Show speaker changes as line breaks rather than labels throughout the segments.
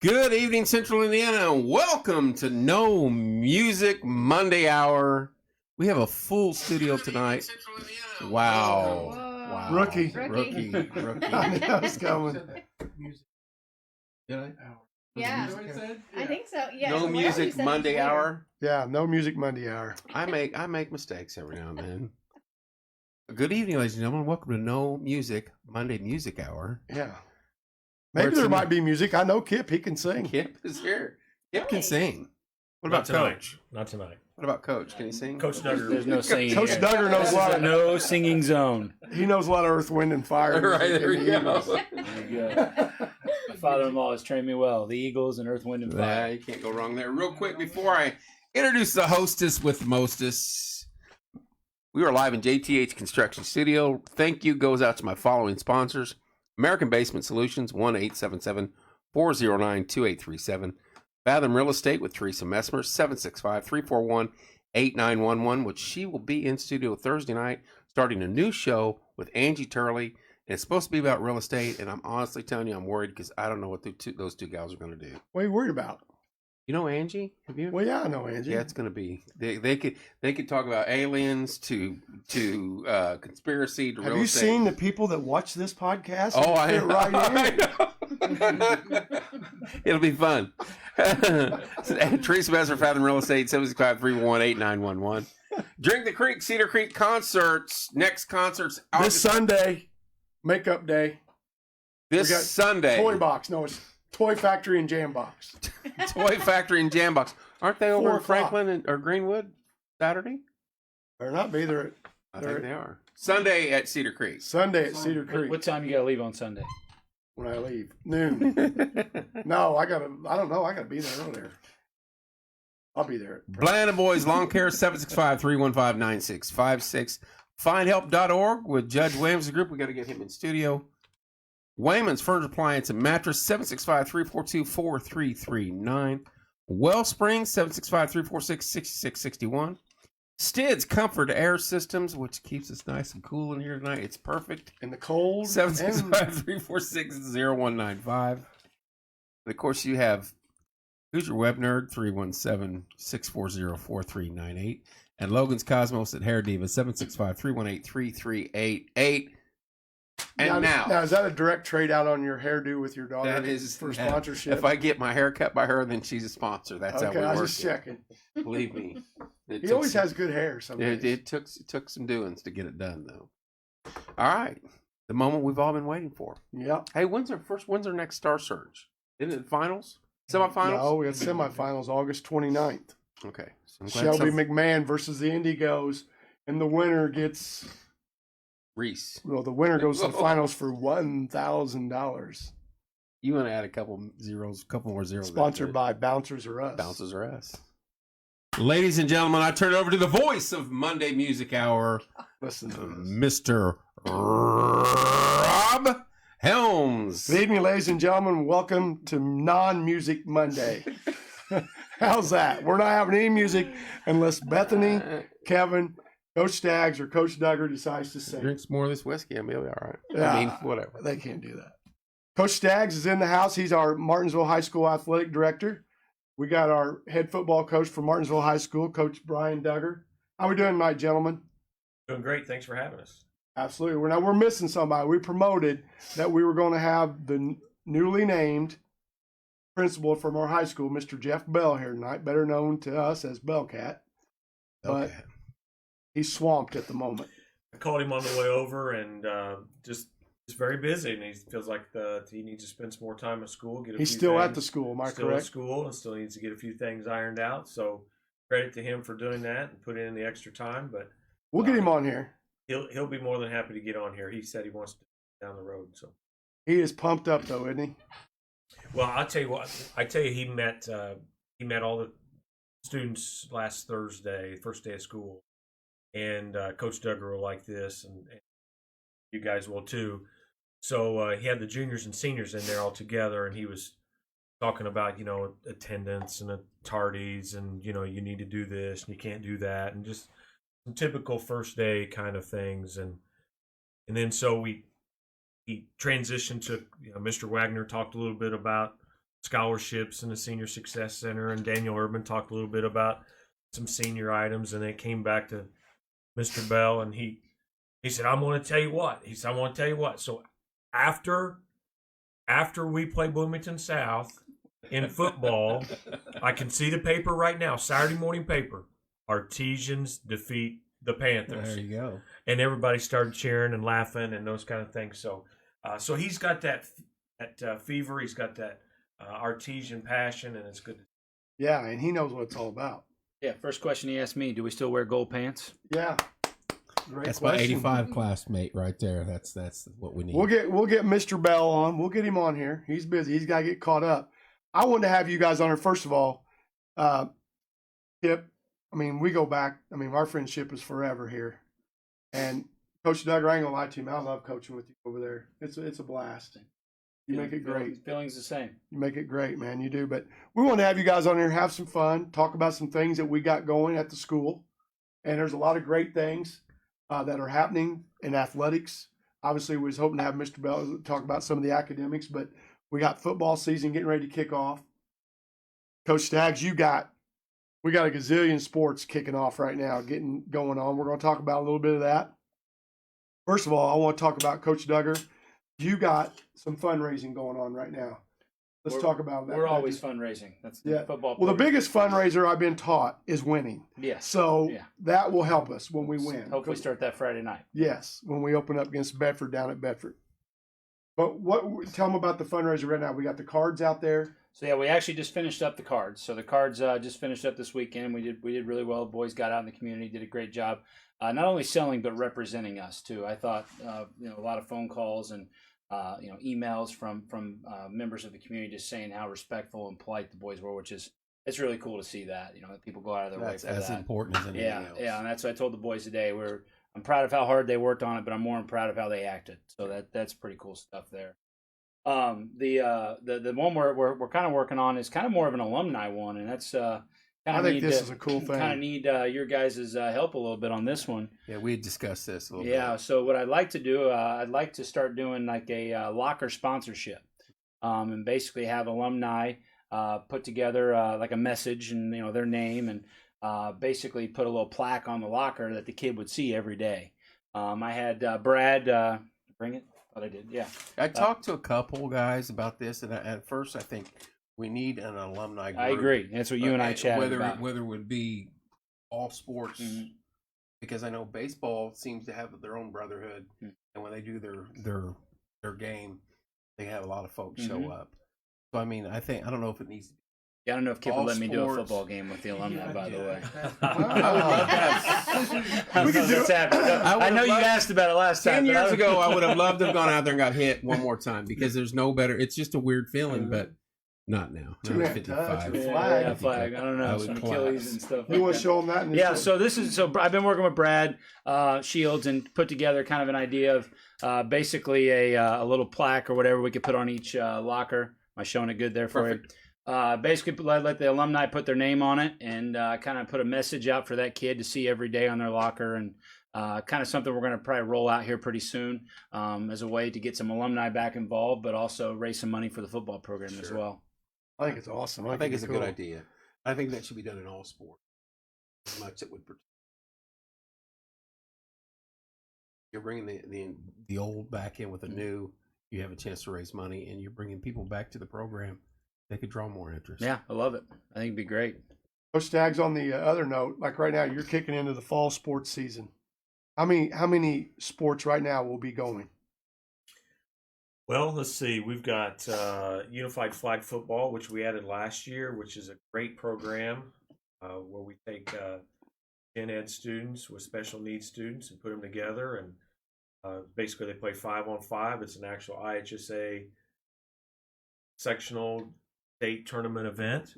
Good evening, Central Indiana, and welcome to No Music Monday Hour. We have a full studio tonight. Wow. Wow.
Rookie.
I
knew I was coming.
Did I?
Yeah, I think so. Yeah.
No Music Monday Hour.
Yeah, No Music Monday Hour.
I make mistakes every now and then. Good evening, ladies and gentlemen. Welcome to No Music Monday Music Hour.
Yeah. Maybe there might be music. I know Kip. He can sing.
Kip is here. Kip can sing. What about Coach?
Not tonight.
What about Coach? Can he sing?
Coach Duggar.
There's no singing.
Coach Duggar knows a lot of
no singing zone.
He knows a lot of Earth, Wind, and Fire.
Right, there we go.
There you go. My father-in-law has trained me well. The Eagles and Earth, Wind, and Fire.
Yeah, you can't go wrong there. Real quick, before I introduce the hostess with mostess, we are live in JTH Construction Studio. Thank you goes out to my following sponsors. American Basement Solutions, 1-877-409-2837. Fathom Real Estate with Teresa Messmer, 765-341-8911, which she will be in studio Thursday night, starting a new show with Angie Turley. And it's supposed to be about real estate, and I'm honestly telling you, I'm worried because I don't know what those two gals are going to do.
What are you worried about?
You know Angie? Have you?
Well, yeah, I know Angie.
Yeah, it's going to be. They could talk about aliens to conspiracy to
Have
real
you
estate.
seen the people that watch this podcast?
Oh, I
Fit
know.
right in.
I know. It'll be fun. Teresa Messer, Fathom Real Estate, 765-311-8911. Drink the Creek, Cedar Creek concerts. Next concerts
This Sunday, Makeup Day.
This
We got
Sunday.
Toy Box. No, it's Toy Factory and Jam Box.
Toy Factory and Jam Box. Aren't they over
4
in Franklin or Greenwood Saturday?
Better not be there.
I think they are. Sunday at Cedar Creek.
Sunday at Cedar Creek.
What time you got to leave on Sunday?
When I leave. Noon. No, I don't know. I gotta be there earlier. I'll be there.
Bland & Boys Lawn Care, 765-315-9656. Findhelp.org with Judge Williams' group. We got to get him in studio. Wayman's Furniture Appliance and Mattress, 765-342-4339. Wellspring, 765-346-6661. Stid's Comfort Air Systems, which keeps us nice and cool in here tonight. It's perfect.
In the cold.
765-346-0195. And of course, you have Who's Your Web Nerd, 317-640-4398. And Logan's Cosmos at Hair Diva, 765-318-3388. And now,
is that a direct trade out on your hairdo with your daughter?
that is
for sponsorship.
If I get my hair cut by her, then she's a sponsor. That's
okay,
how we
I
work.
was just checking.
Believe me.
He always has good hair.
It took some doings to get it done, though. All right. The moment we've all been waiting for.
Yep.
Hey, when's our next Star Search? Isn't it finals? Semifinals?
No, we got semifinals August 29th.
Okay. So
Shelby McMahon versus the Indigos, and the winner gets
Reese.
Well, the winner goes to the finals for $1,000.
You want to add a couple more zeros.
Sponsored by Bouncers R Us.
Bouncers R Us. Ladies and gentlemen, I turn it over to the voice of Monday Music Hour,
Listen to this.
Mr. Rob Helms.
Good evening, ladies and gentlemen. Welcome to Non-Music Monday. How's that? We're not having any music unless Bethany, Kevin, Coach Staggs, or Coach Duggar decides to sing.
Drinks more of this whiskey, I may be all right.
Yeah,
I mean, whatever.
They can't do that. Coach Staggs is in the house. He's our Martinsville High School athletic director. We got our head football coach from Martinsville High School, Coach Brian Duggar. How we doing tonight, gentlemen?
Doing great. Thanks for having us.
Absolutely. We're missing somebody. We promoted that we were going to have the newly named principal from our high school, Mr. Jeff Bell, here tonight, better known to us as Bellcat. But he's swamped at the moment.
I called him on the way over, and just very busy, and he feels like he needs to spend some more time at school.
He's still at the school, am I
still
correct?
At school, and still needs to get a few things ironed out. So credit to him for doing that and putting in the extra time. But
we'll get him on here.
He'll be more than happy to get on here. He said he wants to down the road. So
he is pumped up, though, isn't he?
Well, I'll tell you what. He met all the students last Thursday, first day of school, and Coach Duggar will like this, and you guys will too. So he had the juniors and seniors in there all together, and he was talking about attendance and tardies, and you need to do this and you can't do that, and just some typical first day kind of things, and then so he transitioned to Mr. Wagner talked a little bit about scholarships in the Senior Success Center, and Daniel Urban talked a little bit about some senior items, and then came back to Mr. Bell, and he said, "I'm going to tell you what." He said, "I want to tell you what." So after we play Bloomington South in football, I can see the paper right now, Saturday morning paper. Artesians defeat the Panthers.
There you go.
And everybody started cheering and laughing and those kind of things. So, so he's got that fever. He's got that Artesian passion, and it's good.
Yeah, and he knows what it's all about.
Yeah, first question he asked me, do we still wear gold pants?
Yeah. Great
That's
question.
my 85 classmate right there. That's what we need.
We'll get Mr. Bell on. We'll get him on here. He's busy. He's got to get caught up. I wanted to have you guys on here. First of all, Kip, I mean, we go back. I mean, our friendship is forever here. And Coach Doug, I ain't gonna lie to you, man. I love coaching with you over there. It's a blast. You make it great.
Feelings the same.
You make it great, man. You do. But we want to have you guys on here, have some fun, talk about some things that we got going at the school. And there's a lot of great things that are happening in athletics. Obviously, we was hoping to have Mr. Bell talk about some of the academics, but we got football season getting ready to kick off. Coach Staggs, we got a gazillion sports kicking off right now, getting going on. We're going to talk about a little bit of that. First of all, I want to talk about Coach Duggar. You got some fundraising going on right now. Let's talk about that.
We're always fundraising. That's the football.
Well, the
program.
biggest fundraiser I've been taught is winning.
Yes.
So that will help us when we win.
Hopefully start that Friday night.
Yes, when we open up against Bedford down at Bedford. But tell them about the fundraiser right now. We got the cards out there.
So yeah, we actually just finished up the cards. So the cards just finished up this weekend. We did really well. The boys got out in the community, did a great job, not only selling but representing us too. I thought a lot of phone calls and emails from members of the community just saying how respectful and polite the boys were, which is it's really cool to see that that people go out of their way for that. That's
important as anything else.
Yeah, and that's what I told the boys today. I'm proud of how hard they worked on it, but I'm more proud of how they acted. So that's pretty cool stuff there. The one we're kind of working on is kind of more of an alumni one, and that's
I think this is a cool thing.
Kind of need your guys' help a little bit on this one.
Yeah, we discussed this a little bit.
Yeah, so what I'd like to do, I'd like to start doing like a locker sponsorship, and basically have alumni put together like a message and their name, and basically put a little plaque on the locker that the kid would see every day. I had Brad bring it. Thought I did. Yeah.
I talked to a couple guys about this, and at first I think we need an alumni group.
I agree. That's what you and I chatted about.
Whether it would be all sports, because I know baseball seems to have their own brotherhood, and when they do their game, they have a lot of folks show up. So I mean, I don't know if it needs to be.
Yeah, I don't know if Kip would let me do a football game with the alumni, by the way.
I would love that.
I know you asked about it last time.
10 years ago, I would have loved to have gone out there and got hit one more time because there's no better. It's just a weird feeling, but not now.
Too
Not
bad.
55.
Yeah, flag. I don't know. Some Achilles and stuff.
You want to show them that?
Yeah, so I've been working with Brad Shields and put together kind of an idea of basically a little plaque or whatever we could put on each locker. Am I showing it good there for you? Basically, let the alumni put their name on it and kind of put a message out for that kid to see every day on their locker, and kind of something we're going to probably roll out here pretty soon as a way to get some alumni back involved, but also raise some money for the football program as well.
I think it's awesome.
I think it's a good idea. I think that should be done in all sports. As much it would. You're bringing the old back in with the new. You have a chance to raise money, and you're bringing people back to the program. They could draw more interest.
Yeah, I love it. I think it'd be great.
Coach Staggs, on the other note, like right now, you're kicking into the fall sports season. How many sports right now will be going?
Well, let's see. We've got Unified Flag Football, which we added last year, which is a great program where we take gen ed students with special needs students and put them together. And basically they play 5-on-5. It's an actual IHSA sectional state tournament event.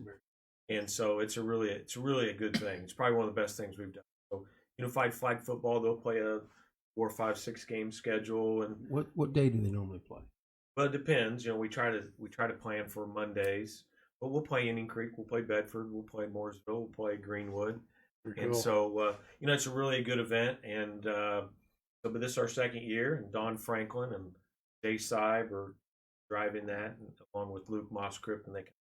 And so it's really a good thing. It's probably one of the best things we've done. So Unified Flag Football, they'll play a 4, 5, 6 game schedule. And
what day do they normally play?
Well, it depends. We try to plan for Mondays, but we'll play Indian Creek, we'll play Bedford, we'll play Mooresville, we'll play Greenwood, and so it's a really good event. And but this is our second year, and Don Franklin and Jay Seib are driving that, along with Luke Moscrip, and they can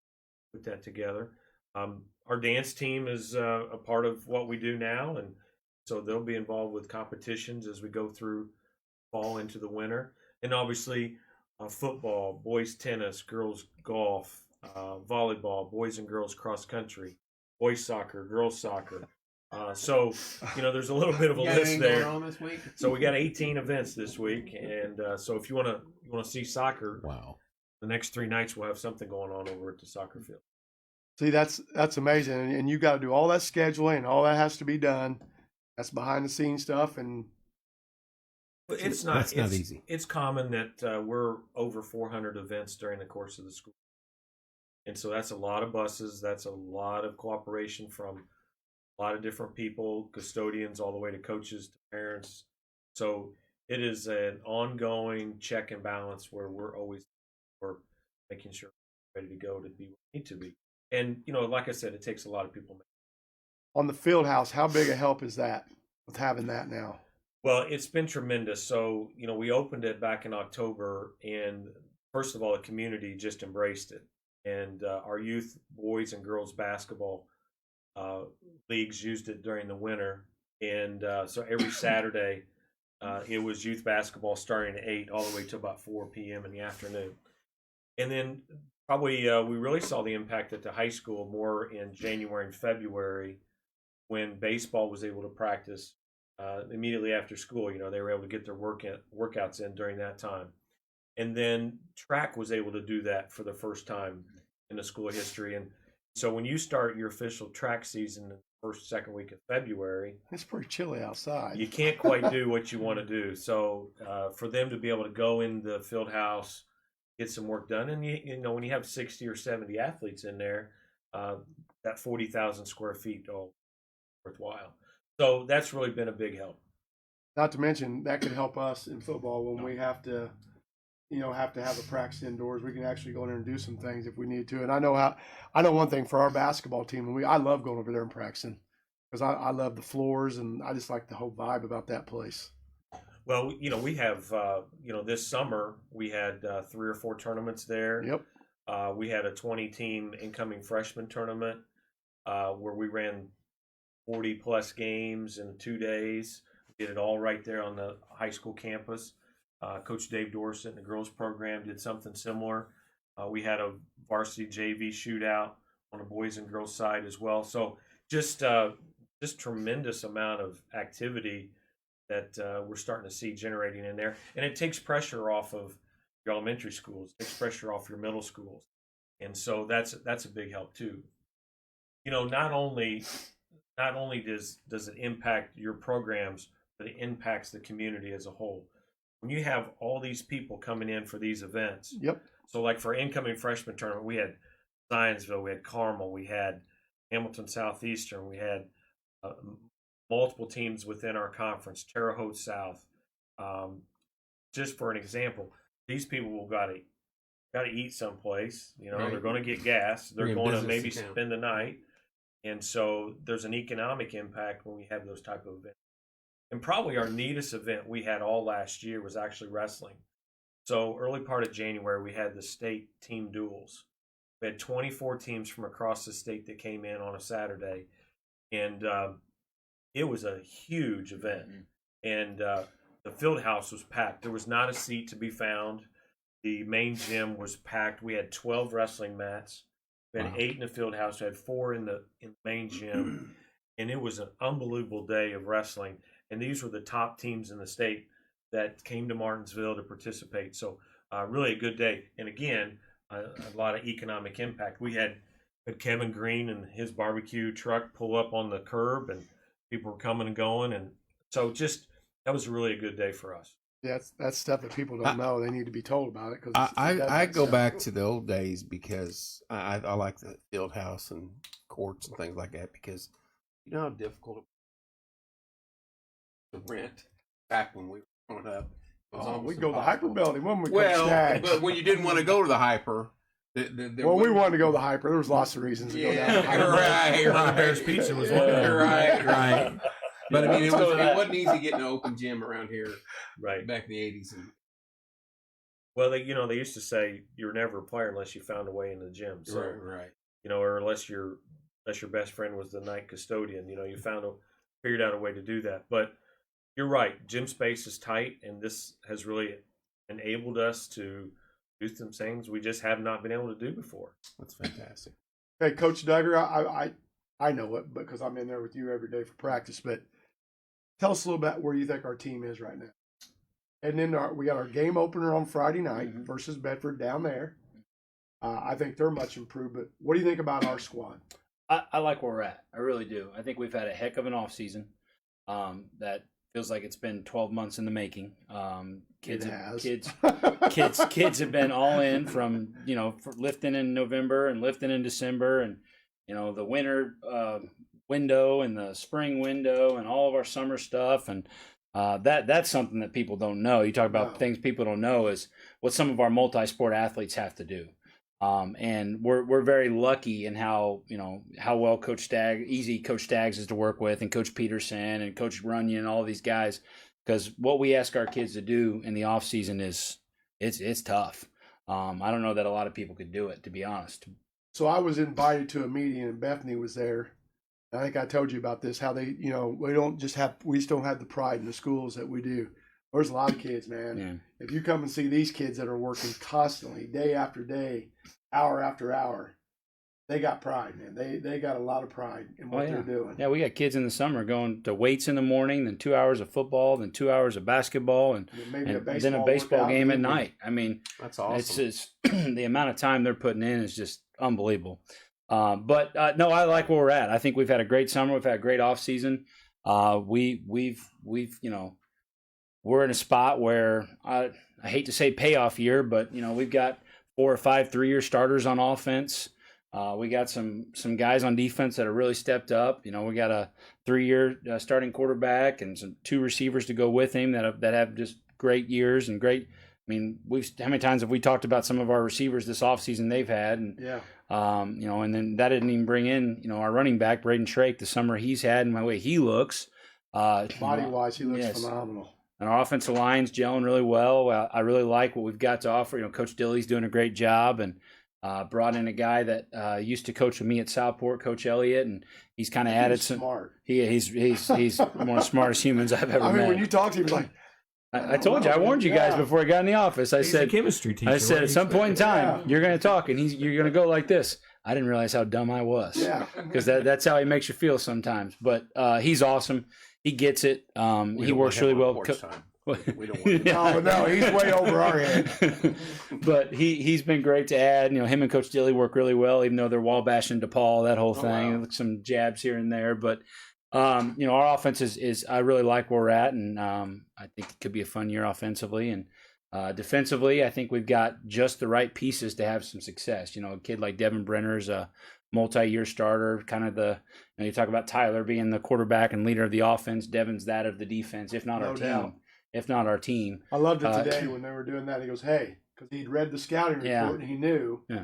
put that together. Our dance team is a part of what we do now, and so they'll be involved with competitions as we go through fall into the winter. And obviously, football, boys tennis, girls golf, volleyball, boys and girls cross country, boys soccer, girls soccer. So, there's a little bit of a list there.
On this week?
So we got 18 events this week, and so if you want to see soccer,
Wow,
the next 3 nights we'll have something going on over at the soccer field.
See, that's amazing, and you got to do all that scheduling, and all that has to be done. That's behind the scenes stuff, and
But it's
not easy.
It's common that we're over 400 events during the course of the school, and so that's a lot of buses. That's a lot of cooperation from a lot of different people, custodians, all the way to coaches to parents. So it is an ongoing check and balance where we're always making sure we're ready to go to be where we need to be. And like I said, it takes a lot of people.
on the field house, how big a help is that with having that now?
Well, it's been tremendous. So, we opened it back in October, and first of all, the community just embraced it. And our youth boys and girls basketball leagues used it during the winter. And so every Saturday, it was youth basketball starting at 8 all the way to about 4 p.m. in the afternoon. And then probably we really saw the impact at the high school more in January and February, when baseball was able to practice immediately after school. They were able to get their workouts in during that time. And then track was able to do that for the first time in the school history. And so when you start your official track season in the first, second week of February,
It's pretty chilly outside.
you can't quite do what you want to do. So for them to be able to go in the field house, get some work done, and when you have 60 or 70 athletes in there, that 40,000 square feet all worthwhile. So that's really been a big help.
Not to mention that could help us in football when we have to have a practice indoors. We can actually go in there and do some things if we need to. And I know one thing for our basketball team, and I love going over there and practicing because I love the floors, and I just like the whole vibe about that place.
Well, we have this summer we had 3 or 4 tournaments there.
Yep.
We had a 20-team incoming freshman tournament where we ran 40 plus games in 2 days. We did it all right there on the high school campus. Coach Dave Dorsett and the girls program did something similar. We had a varsity JV shootout on the boys and girls side as well. So just tremendous amount of activity that we're starting to see generating in there. And it takes pressure off of your elementary schools, it takes pressure off your middle schools. And so that's a big help too. Not only does it impact your programs, but it impacts the community as a whole. When you have all these people coming in for these events.
Yep.
So like for incoming freshman tournament, we had Zionsville, we had Carmel, we had Hamilton Southeastern, we had multiple teams within our conference, Terre Haute South. Just for an example, these people will got to eat someplace.
Right.
They're going to get gas. They're
Bring a
going to
business
maybe
account.
spend the night. And so there's an economic impact when we have those type of events. And probably our neatest event we had all last year was actually wrestling. So early part of January, we had the state team duels. We had 24 teams from across the state that came in on a Saturday. And it was a huge event. And the field house was packed. There was not a seat to be found. The main gym was packed. We had 12 wrestling mats. We had 8 in the field house. We had 4 in the main gym. And it was an unbelievable day of wrestling. And these were the top teams in the state that came to Martinsville to participate. So really a good day. And again, a lot of economic impact. We had Kevin Green and his barbecue truck pull up on the curb, and people were coming and going. And so that was really a good day for us.
Yeah, that's stuff that people don't know. They need to be told about it.
I go back to the old days because I like the field house and courts and things like that, because you know how difficult it was to rent back when we were growing up.
We'd go to the Hyper building, when we
Well,
Staggs.
but when you didn't want to go to the Hyper,
We wanted to go to the Hyper. There was lots of reasons to go down to the Hyper.
right.
Bear's Pizza was one of them.
Right. But I mean, it
Let's go to that.
wasn't easy getting an open gym around here
Right.
back in the 80s. And
Well, they used to say you're never a player unless you found a way into the gym. So,
right.
Or unless your best friend was the night custodian, you figured out a way to do that. But you're right, gym space is tight, and this has really enabled us to do some things we just have not been able to do before.
That's fantastic.
Hey, Coach Duggar, I know it because I'm in there with you every day for practice, but tell us a little about where you think our team is right now. And then we got our game opener on Friday night versus Bedford down there. I think they're much improved, but what do you think about our squad?
I like where we're at. I really do. I think we've had a heck of an off season. That feels like it's been 12 months in the making. Kids have been all in from for lifting in November and lifting in December, and the winter window and the spring window and all of our summer stuff, and that's something that people don't know. You talk about things people don't know is what some of our multi-sport athletes have to do. And we're very lucky in how well Coach Staggs is to work with, and Coach Peterson and Coach Runyon and all these guys, because what we ask our kids to do in the off season is it's tough. I don't know that a lot of people could do it, to be honest.
So I was invited to a meeting and Bethany was there. I think I told you about this, how they, we just don't have the pride in the schools that we do. There's a lot of kids, man. Yeah. If you come and see these kids that are working constantly, day after day, hour after hour, they got pride, man. They got a lot of pride in what they're doing.
Yeah, we got kids in the summer going to weights in the morning, then 2 hours of football, then 2 hours of basketball, and then a baseball game at night. I mean,
that's awesome.
It's the amount of time they're putting in is just unbelievable. But no, I like where we're at. I think we've had a great summer. We've had a great off season. We've we're in a spot where I hate to say payoff year, but we've got 4 or 5 3-year starters on offense. We got some guys on defense that have really stepped up. We got a 3-year starting quarterback and 2 receivers to go with him that have just great years and great. I mean, how many times have we talked about some of our receivers this offseason they've had? And, and then that didn't even bring in, our running back, Braden Shrake, the summer he's had and the way he looks.
Body-wise, he looks phenomenal.
And our offensive line's gelling really well. I really like what we've got to offer. Coach Dilly's doing a great job, and brought in a guy that used to coach with me at Southport, Coach Elliott, and he's kind of added some.
Smart.
He's one of the smartest humans I've ever met.
When you talk to him, like.
I told you, I warned you guys before I got in the office.
He's a chemistry teacher.
I said, at some point in time, you're going to talk, and you're going to go like this. I didn't realize how dumb I was.
Yeah.
Because that's how he makes you feel sometimes. But he's awesome. He gets it. He works really well.
We don't want
No, he's way over our head.
But he's been great to add. Him and Coach Dilly work really well, even though they're wall bashing DePaul, that whole thing. Wow. Some jabs here and there. But, our offense is I really like where we're at, and I think it could be a fun year offensively. And defensively, I think we've got just the right pieces to have some success. A kid like Devin Brenner's a multi-year starter, kind of you talk about Tyler being the quarterback and leader of the offense. Devin's that of the defense, if not our team.
I loved it today when they were doing that. He goes, hey, because he'd read the scouting report and he knew.
Yeah.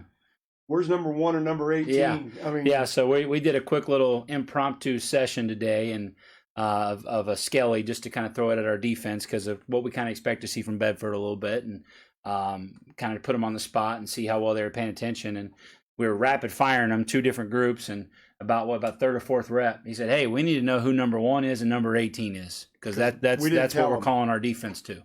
Where's number 1 or number 18?
Yeah. So we did a quick little impromptu session today, and of a Skelly, just to kind of throw it at our defense because of what we kind of expect to see from Bedford a little bit, and kind of put them on the spot and see how well they were paying attention. And we were rapid firing them 2 different groups, and about third or fourth rep, he said, "Hey, we need to know who number 1 is and number 18 is, because that's what we're calling our defense to."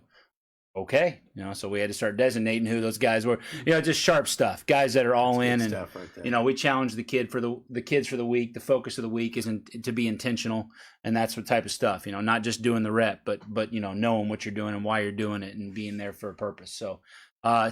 Okay, so we had to start designating who those guys were. Just sharp stuff, guys that are all in, and right, we challenge the kids for the week. The focus of the week is to be intentional, and that's what type of stuff. Not just doing the rep, but knowing what you're doing and why you're doing it, and being there for a purpose. So, I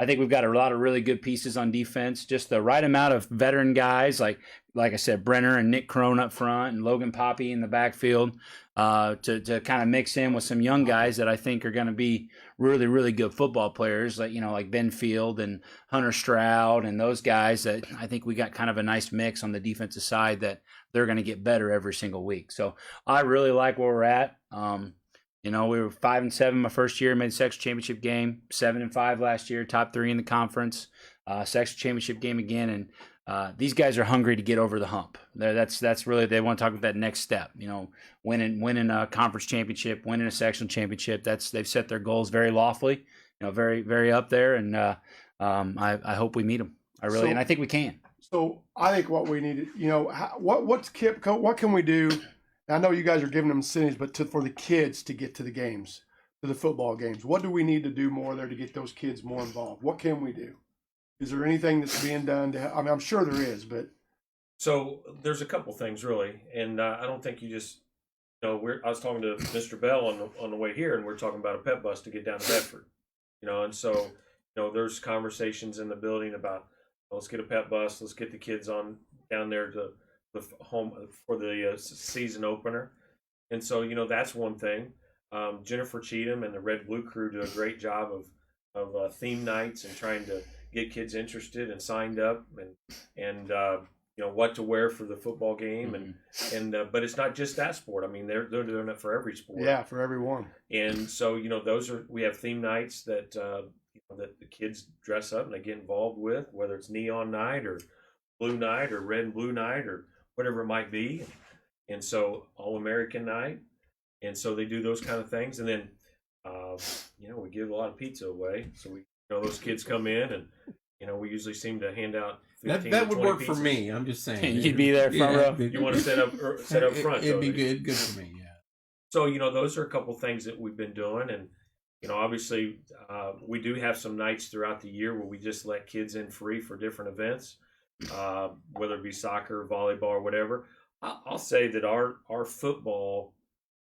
think we've got a lot of really good pieces on defense. Just the right amount of veteran guys, like I said, Brenner and Nick Crone up front, and Logan Poppy in the backfield, to kind of mix in with some young guys that I think are going to be really, really good football players, like Ben Field and Hunter Stroud and those guys. That I think we got kind of a nice mix on the defensive side that they're going to get better every single week. So I really like where we're at. We were 5-7 my first year, made the section championship game, 7-5 last year, top 3 in the conference, section championship game again. And these guys are hungry to get over the hump. That's really, they want to talk about that next step, winning a conference championship, winning a sectional championship. They've set their goals very lofty, very, very up there. And I hope we meet them. And I think we can.
So I think what we need, what's Kip? What can we do? I know you guys are giving them incentives, but for the kids to get to the games, to the football games, what do we need to do more there to get those kids more involved? What can we do? Is there anything that's being done to? I mean, I'm sure there is, but
so there's a couple things really, and I don't think you just. I was talking to Mr. Bell on the way here, and we're talking about a pep bus to get down to Bedford. And so there's conversations in the building about let's get a pep bus, let's get the kids on down there to the home for the season opener, and so that's one thing. Jennifer Cheatham and the Red Blue Crew do a great job of theme nights and trying to get kids interested and signed up and what to wear for the football game but it's not just that sport. I mean they're doing it for every sport.
Yeah, for everyone.
And so we have theme nights that that the kids dress up and they get involved with, whether it's neon night or blue night or red and blue night or whatever it might be. And so All American night. And so they do those kind of things. And then we give a lot of pizza away. So those kids come in and we usually seem to hand out 15
that
to
would
20
work
pizzas.
for me. I'm just saying.
You'd be there front row.
You want to set up front.
It'd be good for me. Yeah.
So those are a couple things that we've been doing, and obviously we do have some nights throughout the year where we just let kids in free for different events, whether it be soccer, volleyball, or whatever. I'll say that our football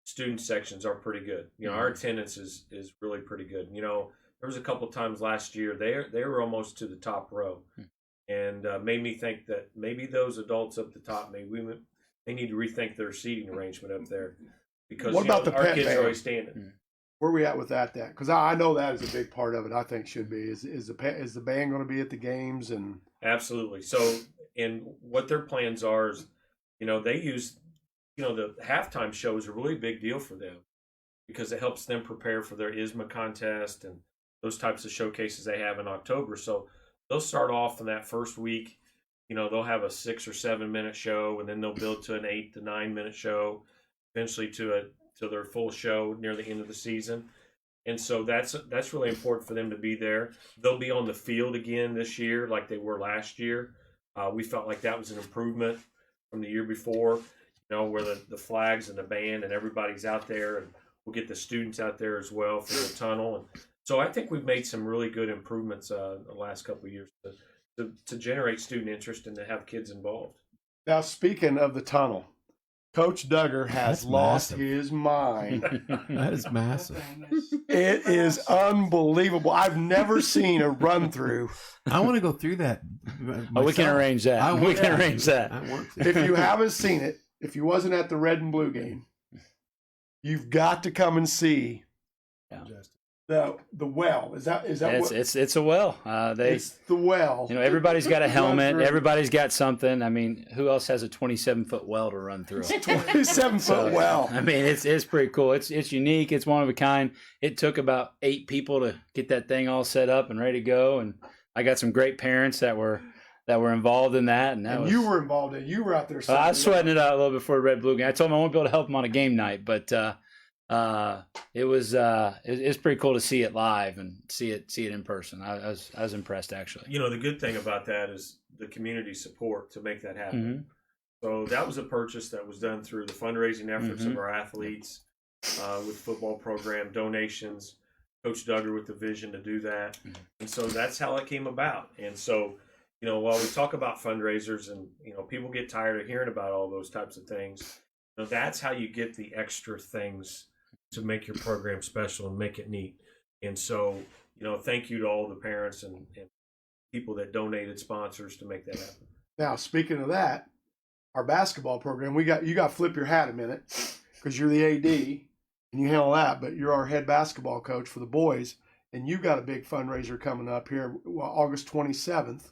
student sections are pretty good. Our attendance is really pretty good. There was a couple times last year they were almost to the top row, and made me think that maybe those adults up the top they need to rethink their seating arrangement up there, because
what about
our
the
kids
band?
are always standing.
Where are we at with that? Because I know that is a big part of it. I think should be is the band going to be at the games? And
Absolutely. So, and what their plans are is, they use, the halftime show is a really big deal for them because it helps them prepare for their ISMA contest and those types of showcases they have in October. So they'll start off in that first week. They'll have a 6 or 7 minute show, and then they'll build to an 8 to 9 minute show, eventually to their full show near the end of the season. And so that's really important for them to be there. They'll be on the field again this year like they were last year. We felt like that was an improvement from the year before, where the flags and the band and everybody's out there, and we'll get the students out there as well for the tunnel. And so I think we've made some really good improvements the last couple of years to generate student interest and to have kids involved.
Now, speaking of the tunnel, Coach Duggar has lost his mind.
That is massive.
It is unbelievable. I've never seen a run through.
I want to go through that.
We can arrange that. We can arrange that.
I want to.
If you haven't seen it, if you wasn't at the red and blue game, you've got to come and see the well. Is that what?
It's a well.
It's the well.
Everybody's got a helmet. Everybody's got something. I mean, who else has a 27-foot well to run through?
27-foot well.
I mean, it's pretty cool. It's unique. It's one of a kind. It took about 8 people to get that thing all set up and ready to go. And I got some great parents that were involved in that. And
you were involved in it. You were out there.
I was sweating it out a little before the red blue game. I told them I won't be able to help them on a game night, but it's pretty cool to see it live and see it in person. I was impressed, actually.
The good thing about that is the community support to make that happen. So that was a purchase that was done through the fundraising efforts of our athletes, with football program donations, Coach Duggar with the vision to do that. And so that's how it came about. And so, while we talk about fundraisers and, people get tired of hearing about all those types of things, that's how you get the extra things to make your program special and make it neat. And so, thank you to all the parents and people that donated, sponsors, to make that happen.
Now, speaking of that, our basketball program, you got to flip your hat a minute because you're the AD and you handle that, but you're our head basketball coach for the boys, and you've got a big fundraiser coming up here, August 27th.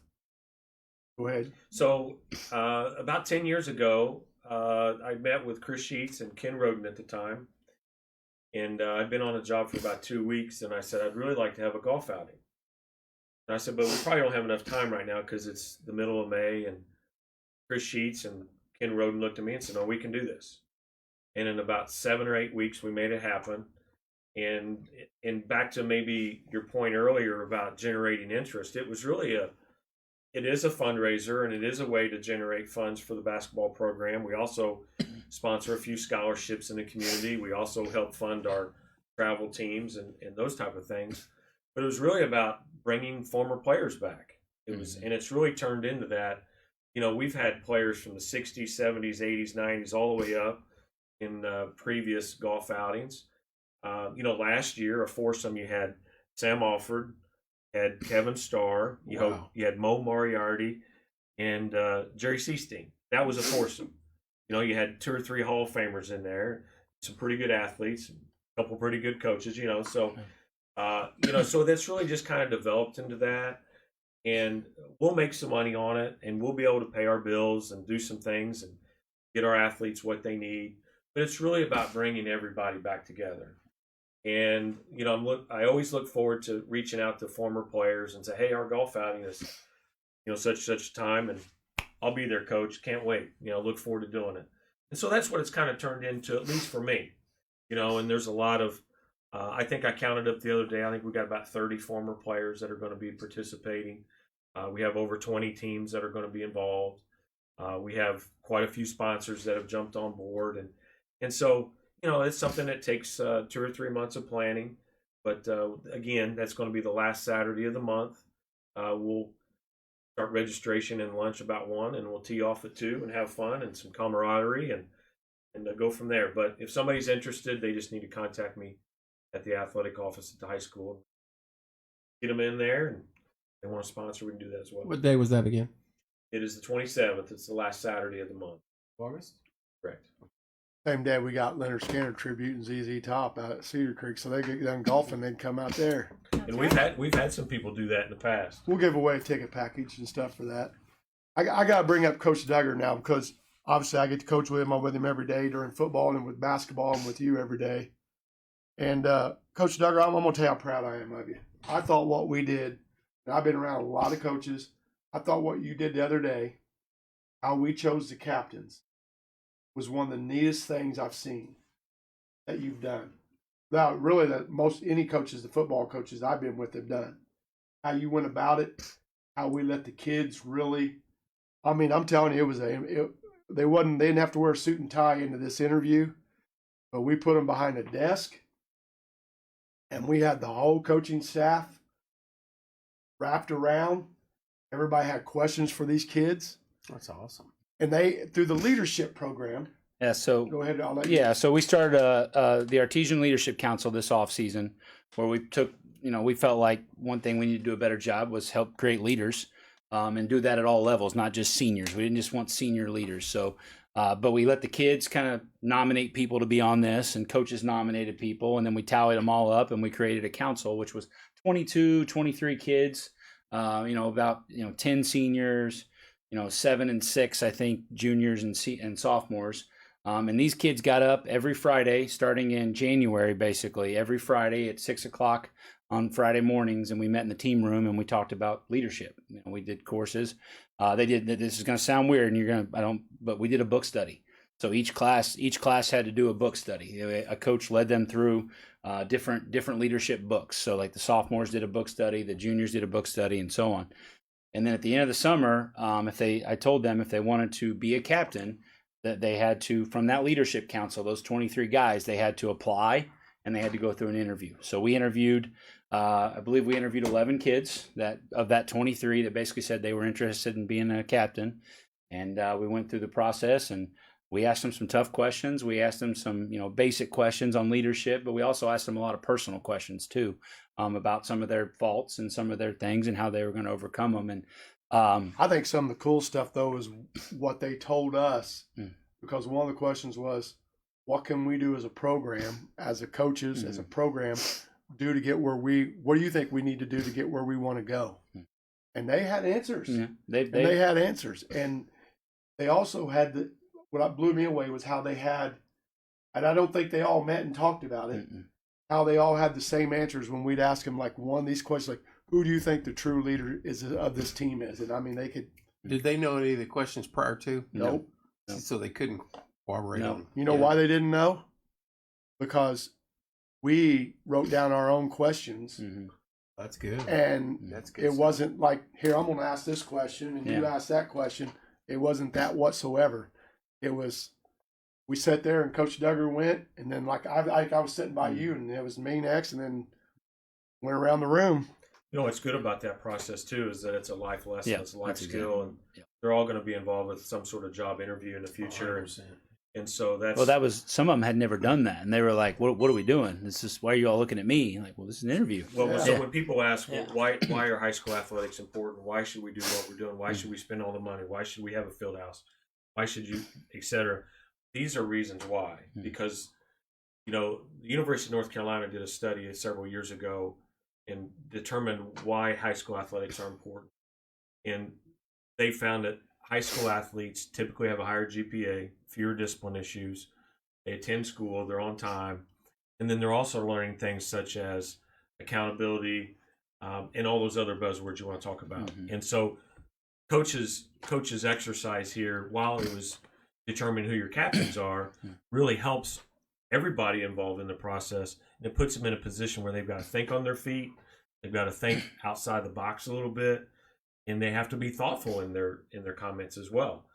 Go ahead.
So about 10 years ago, I met with Chris Sheets and Ken Roden at the time. And I'd been on a job for about 2 weeks, and I said, I'd really like to have a golf outing. And I said, but we probably don't have enough time right now because it's the middle of May. And Chris Sheets and Ken Roden looked at me and said, no, we can do this. And in about 7 or 8 weeks, we made it happen. And back to maybe your point earlier about generating interest, it was really it is a fundraiser, and it is a way to generate funds for the basketball program. We also sponsor a few scholarships in the community. We also help fund our travel teams and those type of things. But it was really about bringing former players back. It was, and it's really turned into that. You know, we've had players from the 60s, 70s, 80s, 90s, all the way up in previous golf outings. You know, last year, a foursome, you had Sam Alford, had Kevin Starr, you had Mo Moriarty, and Jerry Seasteen. That was a foursome. You know, you had 2 or 3 Hall of Famers in there, some pretty good athletes, a couple pretty good coaches, you know. So, you know, so that's really just kind of developed into that. And we'll make some money on it, and we'll be able to pay our bills and do some things and get our athletes what they need. But it's really about bringing everybody back together. And, you know, I always look forward to reaching out to former players and say, hey, our golf outing is, you know, such a time, and I'll be there, coach. Can't wait. You know, look forward to doing it. And so that's what it's kind of turned into, at least for me. You know, and there's a lot of, I think I counted up the other day, I think we got about 30 former players that are going to be participating. We have over 20 teams that are going to be involved. We have quite a few sponsors that have jumped on board. And so, you know, it's something that takes 2 or 3 months of planning. But again, that's going to be the last Saturday of the month. We'll start registration and lunch about 1, and we'll tee off at 2 and have fun and some camaraderie and go from there. But if somebody's interested, they just need to contact me at the athletic office at the high school. Get them in there, and if they want to sponsor, we can do that as well.
What day was that again?
It is the 27th. It's the last Saturday of the month.
August?
Correct.
Same day we got Leonard Skinner tribute and ZZ Top out at Cedar Creek, so they get done golfing, they'd come out there.
And we've had some people do that in the past.
We'll give away a ticket package and stuff for that. I got to bring up Coach Duggar now because obviously I get to coach with him. I'm with him every day during football and with basketball and with you every day. And Coach Duggar, I'm going to tell you how proud I am of you. I thought what we did, and I've been around a lot of coaches, I thought what you did the other day, how we chose the captains, was one of the neatest things I've seen that you've done. Now, really, that most any coaches, the football coaches I've been with, have done. How you went about it, how we let the kids really. I mean, I'm telling you, they didn't have to wear a suit and tie into this interview, but we put them behind a desk, and we had the whole coaching staff wrapped around. Everybody had questions for these kids.
That's awesome.
And they, through the leadership program.
Yeah, so
go ahead. I'll let you.
Yeah, so we started the Artesian Leadership Council this off season, where we took, you know, we felt like one thing we need to do a better job was help create leaders, and do that at all levels, not just seniors. We didn't just want senior leaders. So, but we let the kids kind of nominate people to be on this, and coaches nominated people, and then we tallied them all up, and we created a council, which was 22, 23 kids, you know, about, you know, 10 seniors, you know, 7 and 6, I think, juniors and sophomores. And these kids got up every Friday, starting in January, basically, every Friday at 6 o'clock on Friday mornings. And we met in the team room and we talked about leadership. You know, we did courses. This is going to sound weird and but we did a book study. So each class had to do a book study. A coach led them through different leadership books. So like the sophomores did a book study, the juniors did a book study, and so on. And then at the end of the summer, I told them if they wanted to be a captain, that they had to, from that leadership council, those 23 guys, they had to apply and they had to go through an interview. So we interviewed, I believe we interviewed 11 kids of that 23 that basically said they were interested in being a captain. And we went through the process and we asked them some tough questions. We asked them some, you know, basic questions on leadership, but we also asked them a lot of personal questions too, about some of their faults and some of their things and how they were going to overcome them. And
I think some of the cool stuff though is what they told us, because one of the questions was, what can we do as a program, as a coaches, as a program, do to get what do you think we need to do to get where we want to go? And they had answers. Yeah, they had answers. And they also had what blew me away was how they had, and I don't think they all met and talked about it, how they all had the same answers when we'd ask them like one of these questions, like, who do you think the true leader of this team is? And I mean, they could.
Did they know any of the questions prior to?
Nope.
So they couldn't corroborate on them.
You know why they didn't know? Because we wrote down our own questions.
Mm-hmm.
That's good.
And
That's good
it
stuff.
wasn't like, here, I'm going to ask this question and you
Yeah.
ask that question. It wasn't that whatsoever. It was, we sat there and Coach Duggar went, and then like I was sitting by you, and it was me next, and then went around the room.
You know what's good about that process too is that it's a life lesson,
Yeah,
it's a life
that's
skill, and they're all going to be involved with some sort of job interview in the future.
100%.
And so that's
Well, that was some of them had never done that, and they were like, "What are we doing? This is why are you all looking at me?" Like, well, this is an interview.
well.
Yeah.
So when people ask, well,
Yeah.
why are high school athletics important? Why should we do what we're doing? Why should we spend all the money? Why should we have a field house? Why should you, etc. These are reasons why. Because the University of North Carolina did a study several years ago and determined why high school athletics are important, and they found that high school athletes typically have a higher GPA, fewer discipline issues. They attend school, they're on time, and then they're also learning things such as accountability and all those other buzzwords you want to talk about.
Mm-hmm.
And so, coaches' exercise here, while it was determining who your captains are, really helps everybody involved in the process, and it puts them in a position where they've got to think on their feet, they've got to think outside the box a little bit, and they have to be thoughtful in their comments as well.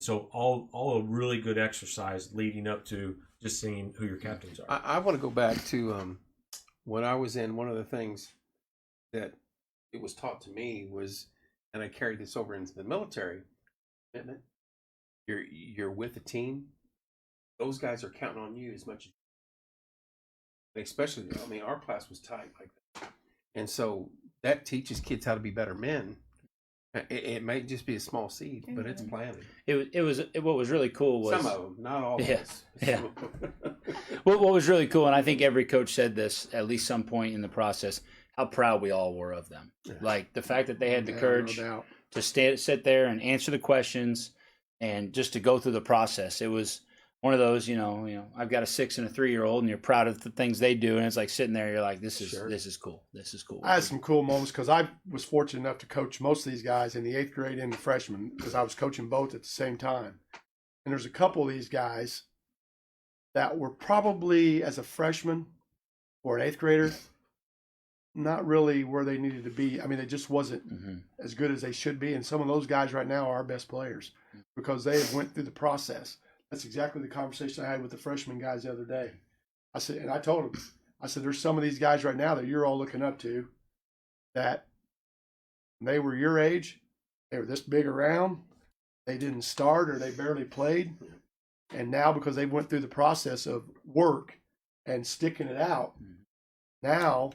So all a really good exercise leading up to just seeing who your captains are.
I want to go back to when I was in. One of the things that it was taught to me was, and I carried this over into the military, commitment. You're with a team. Those guys are counting on you as much. Especially, I mean, our class was tight like that, and so that teaches kids how to be better men. It may just be a small seed, but it's planted.
What was really cool was
Some of them, not all of
Yeah,
us.
yeah. What was really cool, and I think every coach said this at least some point in the process, how proud we all were of them.
Yeah.
Like the fact that they had the
Yeah,
courage
no doubt.
to sit there and answer the questions and just to go through the process. It was one of those, I've got a 6 and a 3-year-old, and you're proud of the things they do, and it's like sitting there, you're like, this is
Sure.
this is cool. This is cool.
I had some cool moments because I was fortunate enough to coach most of these guys in the 8th grade and the freshmen because I was coaching both at the same time. And there's a couple of these guys that were probably, as a freshman or an 8th grader, not really where they needed to be. I mean, it just wasn't
Mm-hmm.
as good as they should be. And some of those guys right now are our best players because they have went through the process. That's exactly the conversation I had with the freshman guys the other day. I said, and I told them, I said, there's some of these guys right now that you're all looking up to that when they were your age, they were this big around, they didn't start or they barely played. And now because they went through the process of work and sticking it out, now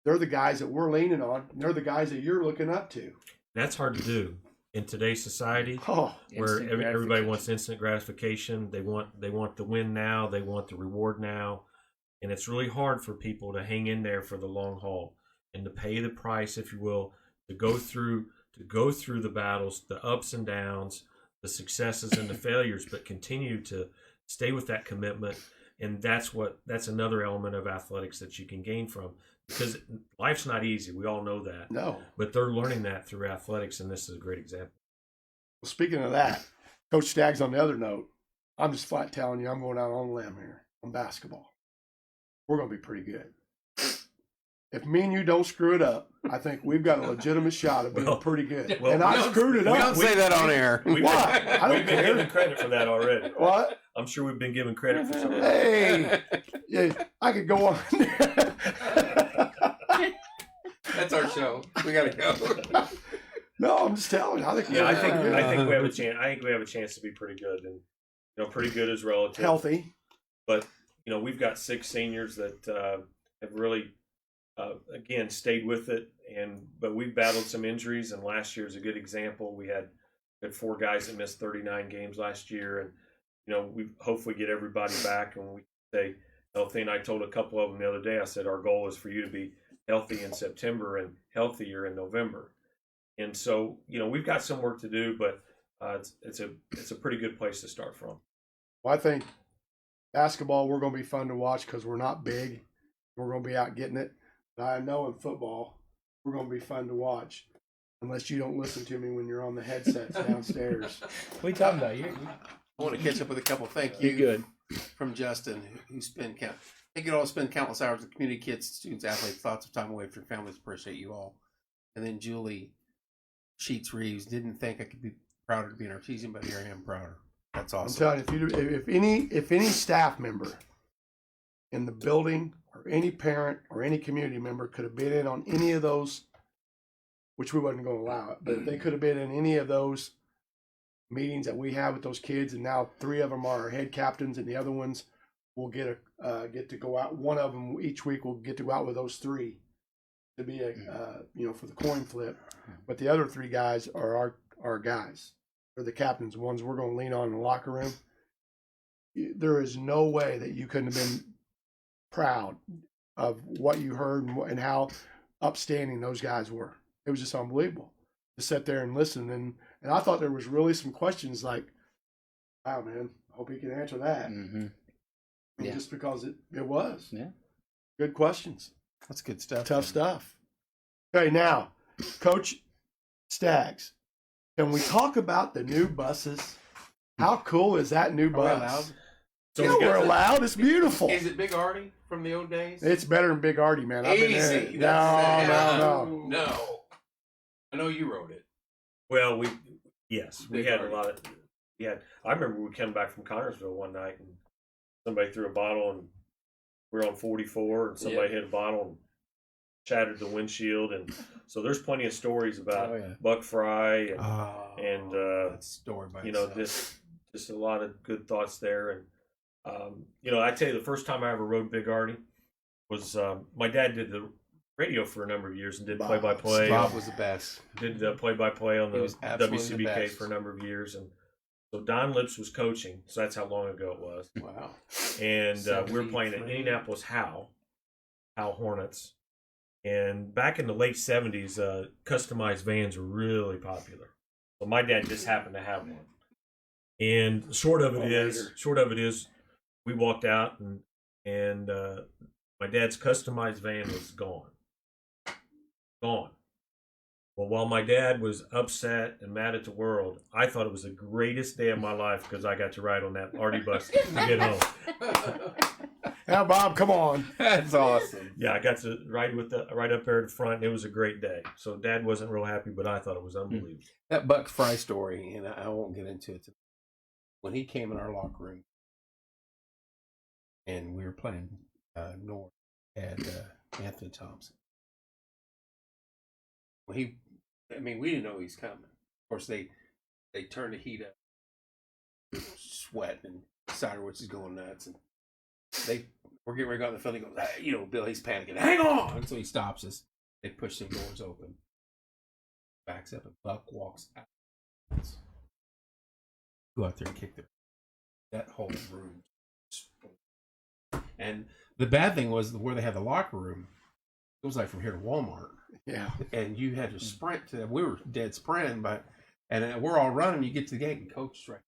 they're the guys that we're leaning on, and they're the guys that you're looking up to.
That's hard to do in today's society,
Oh,
where
Instant
everybody
gratification.
wants instant gratification. They want the win now. They want the reward now, and it's really hard for people to hang in there for the long haul and to pay the price, if you will, to go through the battles, the ups and downs, the successes and the failures, but continue to stay with that commitment. And that's another element of athletics that you can gain from, because life's not easy. We all know that.
no.
But they're learning that through athletics, and this is a great example.
Well, speaking of that, Coach Staggs, on the other note, I'm just flat telling you, I'm going out on a limb here on basketball. We're going to be pretty good. If me and you don't screw it up, I think we've got a legitimate shot of being
Well,
pretty good.
well,
and
we
I
don't-
screwed it
We don't
up.
say that on air.
We've
Why? I don't
we've been
care.
given credit for that already.
What?
I'm sure we've been given credit for some of that.
Hey, yeah, I could go on.
That's our show. We gotta go.
No, I'm just telling you. I think
Yeah, I
we're
think
pretty good.
I think we have a chance. I think we have a chance to be pretty good, and pretty good is relative.
Healthy.
But we've got 6 seniors that have really, again, stayed with it, but we've battled some injuries, and last year is a good example. We had 4 guys that missed 39 games last year, and we hopefully get everybody back and we stay healthy. And I told a couple of them the other day, I said our goal is for you to be healthy in September and healthier in November. And so we've got some work to do, but it's a pretty good place to start from.
Well, I think basketball, we're going to be fun to watch because we're not big. We're going to be out getting it. But I know in football, we're going to be fun to watch. Unless you don't listen to me when you're on the headsets downstairs.
What are you talking about?
I want to catch up with a couple. Thank
You're
you
good.
from Justin, who spent count. They get all to spend countless hours with community kids, students, athletes, thoughts of time away from your families. Appreciate you all. And then Julie Sheets Reeves, didn't think I could be prouder to be an Artesian, but here I am prouder. That's awesome.
I'm telling you, if any staff member in the building or any parent or any community member could have been in on any of those, which we wasn't going to allow it, but if they could have been in any of those meetings that we have with those kids, and now 3 of them are our head captains, and the other ones will get to go out. One of them each week will get to go out with those 3 to be for the coin flip. But the other 3 guys are our guys. They're the captains, the ones we're going to lean on in the locker room. There is no way that you couldn't have been proud of what you heard and how upstanding those guys were. It was just unbelievable to sit there and listen. And I thought there was really some questions like, wow, man, I hope he can answer that.
Mm-hmm.
Yeah. Just because it was.
Yeah.
Good questions.
That's good stuff.
Tough stuff. Okay, now, Coach Staggs, can we talk about the new buses? How cool is that new bus?
Are we allowed?
So
Yeah, we're allowed. It's beautiful.
Is it Big Artie from the old days?
It's better than Big Artie, man. I've been there.
Easy.
No.
No. I know you wrote it.
Well, we
Big
had
party.
a lot of. I remember we came back from Connersville one night and somebody threw a bottle and we were on 44 and somebody hit a bottle and shattered the windshield, and so there's plenty of stories about Buck Fry and
that story by itself.
just a lot of good thoughts there. And I tell you, the first time I ever rode Big Artie was my dad did the radio for a number of years and did play-by-play.
Bob was the best.
Did play-by-play on
He
the
was absolutely the
WCBK
best.
for a number of years, and so Don Lips was coaching. So that's how long ago it was.
Wow.
And we were playing at
73.
Indianapolis Howe Hornets. And back in the late 70s, customized vans were really popular. So my dad just happened to have one. And short of it is, we walked out and my dad's customized van was gone. Gone. Well, while my dad was upset and mad at the world, I thought it was the greatest day of my life because I got to ride on that Artie bus to get home.
Yeah, Bob, come on.
That's awesome.
Yeah, I got to ride right up there at the front. And it was a great day. So Dad wasn't real happy, but I thought it was unbelievable.
That Buck Fry story, and I won't get into it. When he came in our locker room, and we were playing North, had Anthony Thompson. Well, we didn't know he was coming. Of course, they turned the heat up, sweating, and Siderwitz is going nuts, and we're getting ready to go out in the field. He goes, hey, Bill, he's panicking. Hang on! And so he stops us. They push some doors open. Backs up, and Buck walks out. Go out there and kick that whole room. And the bad thing was where they had the locker room, it was like from here to Walmart.
Yeah.
And you had to sprint to them. We were dead sprinting, and we're all running. You get to the gate, and Coach right.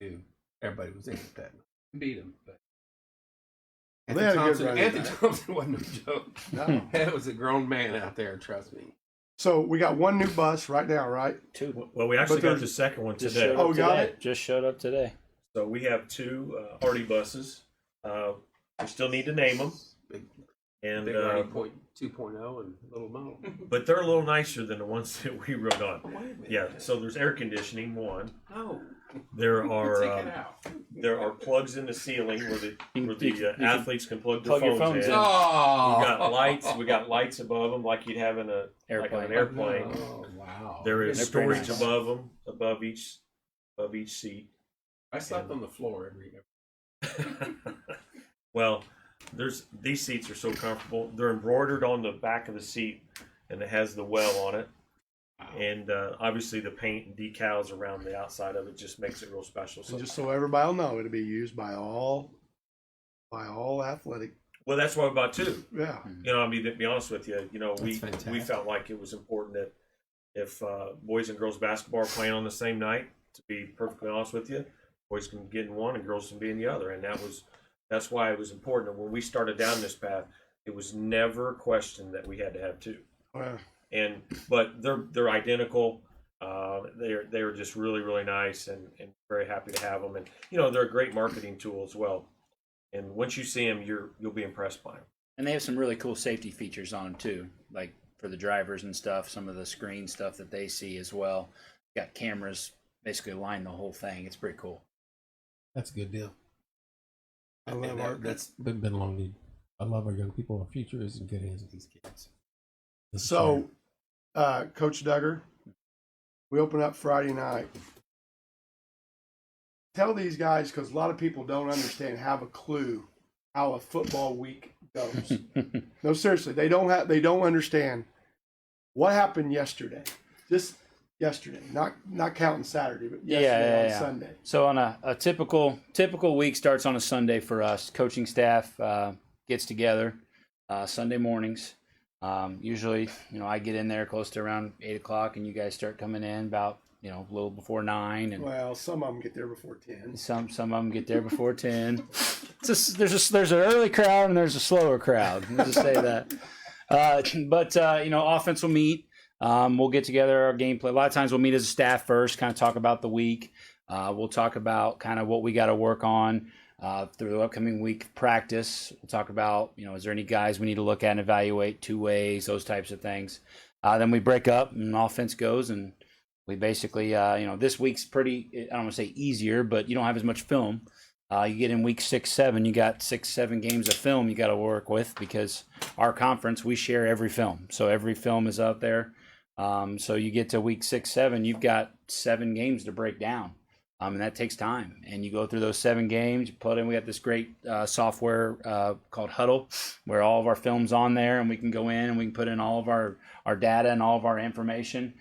Dude, everybody was in that. Beat him, but
Well, they had a good run
Anthony
tonight.
Thompson wasn't a joke.
No.
That was a grown man out there, trust me.
So we got one new bus right now, right?
2.
Well, we actually
But
got
there's-
the second one
Just
today.
showed up
Oh, we got
today.
it?
Just showed up today.
So we have 2 Artie buses. We still need to name them. And
Big Artie 2.0 and Little Mo.
but they're a little nicer than the ones that we rode on.
Wait a minute.
Yeah, so there's air conditioning, one.
No.
There
Take
are
it out.
there are plugs in the ceiling where
You
the
can
athletes can plug their
plug your
phones
phones
in.
in.
Oh.
We got lights. We got lights above them, like you'd have in an airplane.
Oh, wow.
There is
They're pretty
storage
nice.
above them, above each seat.
I slept on the floor every
Well, these seats are so comfortable. They're embroidered on the back of the seat, and it has the well on it. And obviously the paint and decals around the outside of it just makes it real special. So
And just so everybody will know, it'll be used by all athletic.
well, that's why we bought 2.
Yeah.
To be honest with you, we
That's fantastic.
we felt like it was important that if boys and girls basketball are playing on the same night, to be perfectly honest with you, boys can get in one and girls can be in the other, and that's why it was important. And when we started down this path, it was never a question that we had to have 2.
Well,
But they're identical. They're just really, really nice, and very happy to have them. And they're a great marketing tool as well. And once you see them, you'll be impressed by them.
And they have some really cool safety features on them too, like for the drivers and stuff. Some of the screen stuff that they see as well. Got cameras basically line the whole thing. It's pretty cool.
That's a good deal.
I love art.
That's been long need. I love our young people. Our future is in good hands with these kids.
So, Coach Duggar, we open up Friday night. Tell these guys, because a lot of people don't understand, have a clue how a football week goes. No, seriously, they don't understand what happened yesterday. Just yesterday, not counting Saturday, but yesterday on Sunday.
So on a typical week starts on a Sunday for us. Coaching staff gets together Sunday mornings. Usually, I get in there close to around 8 o'clock, and you guys start coming in about a little before 9. And
well, some of them get there before 10.
Some of them get there before 10. There's an early crowd and there's a slower crowd. Let's just say that. But offense will meet. We'll get together our game plan. A lot of times we'll meet as a staff first, kind of talk about the week. We'll talk about kind of what we got to work on through the upcoming week practice. We'll talk about, is there any guys we need to look at and evaluate, 2 ways, those types of things. Then we break up and offense goes, and we basically, this week's pretty, I don't want to say easier, but you don't have as much film. You get in week 6, 7, you got 6, 7 games of film you got to work with, because our conference, we share every film. So every film is out there. So you get to week 6, 7, you've got 7 games to break down. And that takes time. And you go through those 7 games, you put in, we got this great software called Huddle, where all of our film's on there, and we can go in and we can put in all of our data and all of our information.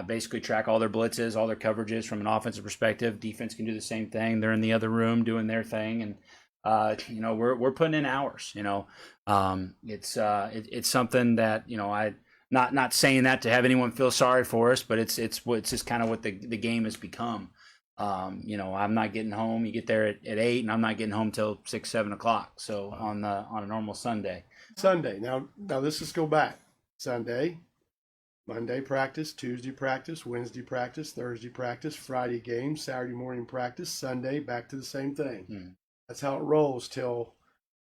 Basically track all their blitzes, all their coverages from an offensive perspective. Defense can do the same thing. They're in the other room doing their thing, and we're putting in hours. It's something that I not saying that to have anyone feel sorry for us, but it's just kind of what the game has become. I'm not getting home. You get there at 8, and I'm not getting home till 6, 7 o'clock. So on a normal Sunday. Now
let's just go back. Sunday. Monday practice, Tuesday practice, Wednesday practice, Thursday practice, Friday game, Saturday morning practice, Sunday back to the same thing. That's how it rolls till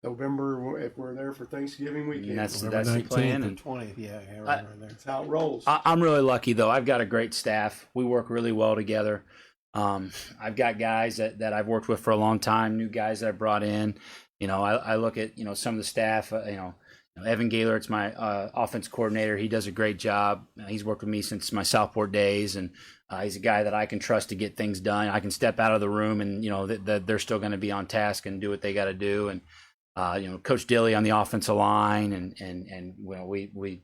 November, if we're there for Thanksgiving weekend.
That's the plan.
And 20th, right there.
That's how it rolls.
I'm really lucky, though. I've got a great staff. We work really well together. I've got guys that I've worked with for a long time, new guys that I brought in. I look at, some of the staff, Evan Gaylor, it's my offense coordinator. He does a great job. He's worked with me since my Southport days, and he's a guy that I can trust to get things done. I can step out of the room, and they're still going to be on task and do what they got to do. And Coach Dilly on the offensive line, and we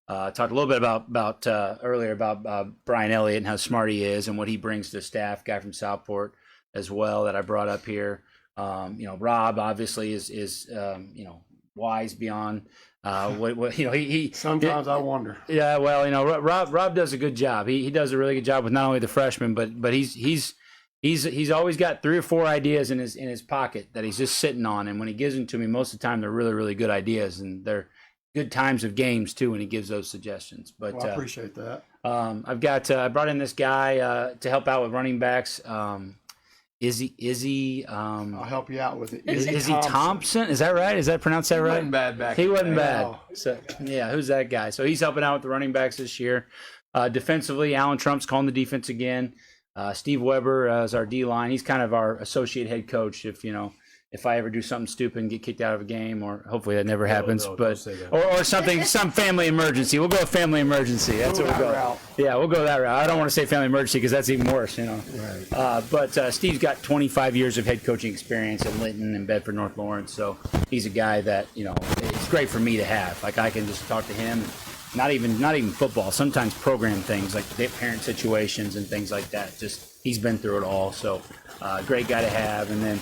talked a little bit about earlier about Brian Elliott and how smart he is and what he brings to the staff. Guy from Southport as well that I brought up here. Rob obviously is wise beyond what he
sometimes I wonder.
Yeah, well, Rob does a good job. He does a really good job with not only the freshmen, but he's always got 3 or 4 ideas in his pocket that he's just sitting on, and when he gives them to me, most of the time they're really, really good ideas, and they're good times of games too when he gives those suggestions. But
I appreciate that.
I brought in this guy to help out with running backs. Izzy
I'll help you out with it.
Izzy Thompson. Is that right? Is that pronounced that right?
He wasn't bad back.
He wasn't bad. So yeah, who's that guy? So he's helping out with the running backs this year. Defensively, Alan Trump's calling the defense again. Steve Weber is our D line. He's kind of our associate head coach. If I ever do something stupid and get kicked out of a game, or hopefully that never happens, but or some family emergency. We'll go family emergency. That's what we'll go.
Route.
Yeah, we'll go that route. I don't want to say family emergency because that's even worse,
Right.
But Steve's got 25 years of head coaching experience at Linton and Bedford North Lawrence, so he's a guy that it's great for me to have. Like I can just talk to him. Not even football. Sometimes program things like parent situations and things like that. Just he's been through it all. So great guy to have. And then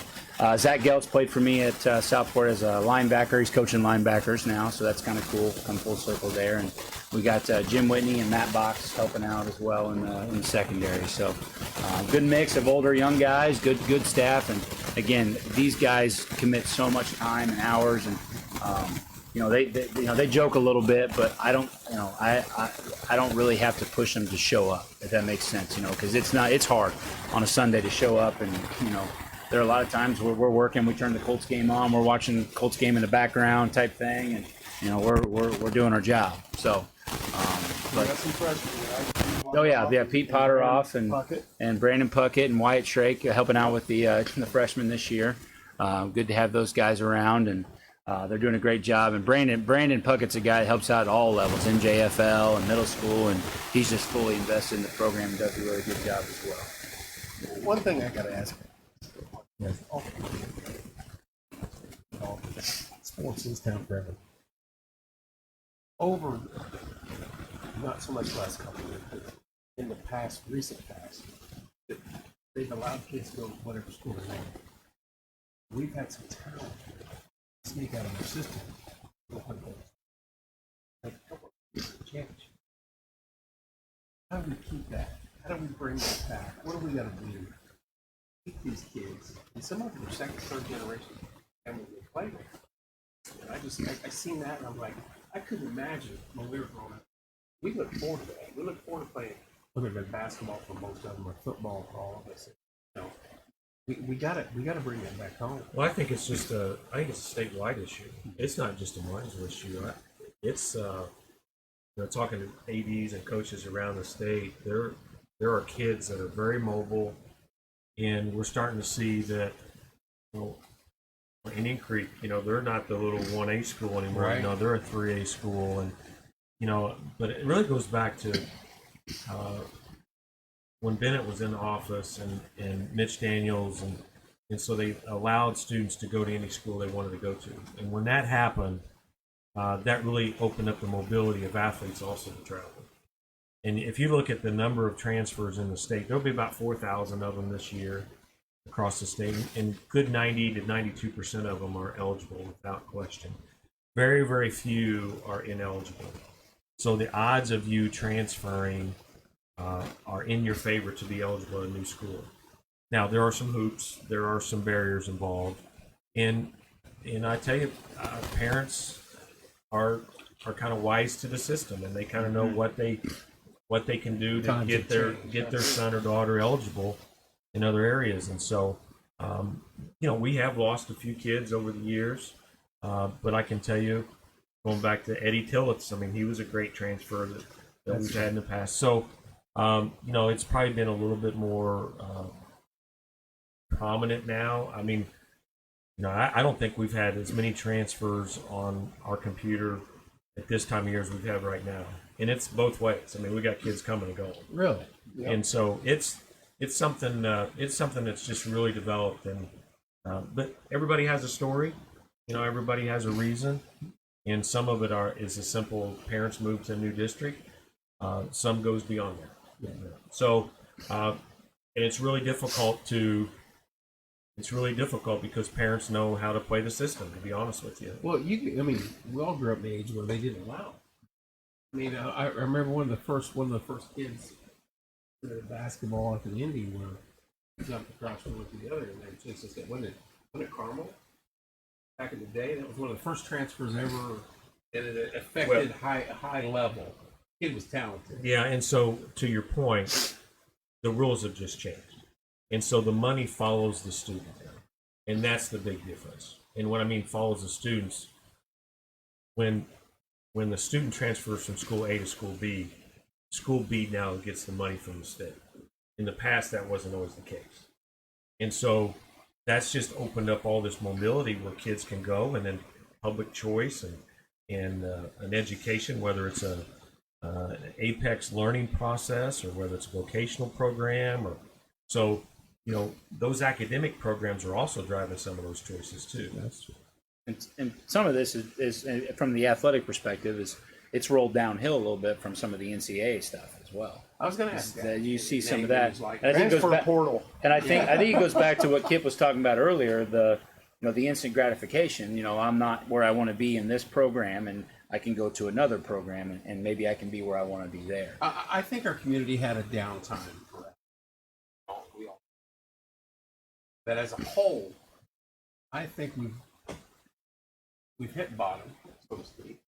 Zach Geltz played for me at Southport as a linebacker. He's coaching linebackers now, so that's kind of cool. Come full circle there. And we got Jim Whitney and Matt Box helping out as well in the secondary. So good mix of older, young guys. Good staff. And again, these guys commit so much time and hours and. They joke a little bit, but I don't really have to push them to show up, if that makes sense, because it's hard on a Sunday to show up and, there are a lot of times where we're working, we turn the Colts game on, we're watching Colts game in the background type thing, and we're doing our job. So,
We got some freshmen, right?
oh yeah, Pete Potter off and Brandon Puckett and Wyatt Shrake helping out with the freshmen this year. Good to have those guys around, and they're doing a great job. And Brandon Puckett's a guy that helps out at all levels, NJFL and middle school, and he's just fully invested in the program and does a really good job as well.
One thing I gotta ask. Yes. Sports in this town forever. Over, not so much last couple of years, but in the past, recent past, they've allowed kids to go to whatever school they want. We've had some talent sneak out of their system. Like, change. How do we keep that? How do we bring that back? What do we got to do? Keep these kids, and some of them are second, third generation family they play with. And I seen that, and I'm like, I couldn't imagine when we were growing up. We look forward to that. We look forward to playing, whether it be basketball for most of them or football for all of us. You know, we gotta bring that back home.
Well, I think it's just a statewide issue. It's not just a Martinsville issue. It's talking to ADs and coaches around the state. There are kids that are very mobile, and we're starting to see that. Indian Creek, they're not the little 1A school anymore.
Right.
They're a 3A school, and but it really goes back to when Bennett was in office and Mitch Daniels, and so they allowed students to go to any school they wanted to go to. And when that happened, that really opened up the mobility of athletes also to travel. And if you look at the number of transfers in the state, there'll be about 4,000 of them this year across the state, and good 90 to 92% of them are eligible without question. Very, very few are ineligible. So the odds of you transferring are in your favor to be eligible at a new school. Now, there are some hoops, there are some barriers involved, and I tell you, parents are kind of wise to the system, and they kind of know what they can do to get their son or daughter eligible in other areas. And so we have lost a few kids over the years, but I can tell you, going back to Eddie Tillotz, I mean, he was a great transfer that we've had in the past. So it's probably been a little bit more prominent now. I mean, I don't think we've had as many transfers on our computer at this time of year as we've had right now, and it's both ways. I mean, we got kids coming and going.
Really?
Yep.
And so it's something that's just really developed, and but everybody has a story, everybody has a reason, and some of it is a simple parents move to a new district. Some goes beyond that. Yeah. So and it's really difficult because parents know how to play the system, to be honest with you.
Well, we all grew up in an age where they didn't allow. I mean, I remember one of the first kids to basketball at the Indy where he jumped across one with the other, and then Jason said, wasn't it Carmel? Back in the day, that was one of the first transfers ever, and it affected high level. Kid was talented.
Yeah, and so to your point, the rules have just changed. And so the money follows the student. And that's the big difference. And what I mean follows the students, when the student transfers from school A to school B now gets the money from the state. In the past, that wasn't always the case. And so that's just opened up all this mobility where kids can go, and then public choice and an education, whether it's an Apex learning process or whether it's a vocational program. So those academic programs are also driving some of those choices too.
That's true.
And some of this is from the athletic perspective, it's rolled downhill a little bit from some of the NCAA stuff as well.
I was going to ask that.
You see some of that.
Like
And I think it goes
Transfer
back,
portal.
and I think it goes back to what Kip was talking about earlier. The instant gratification. I'm not where I want to be in this program, and I can go to another program, and maybe I can be where I want to be there.
I think our community had a downtime for that. But as a whole, I think we've hit bottom, so to speak.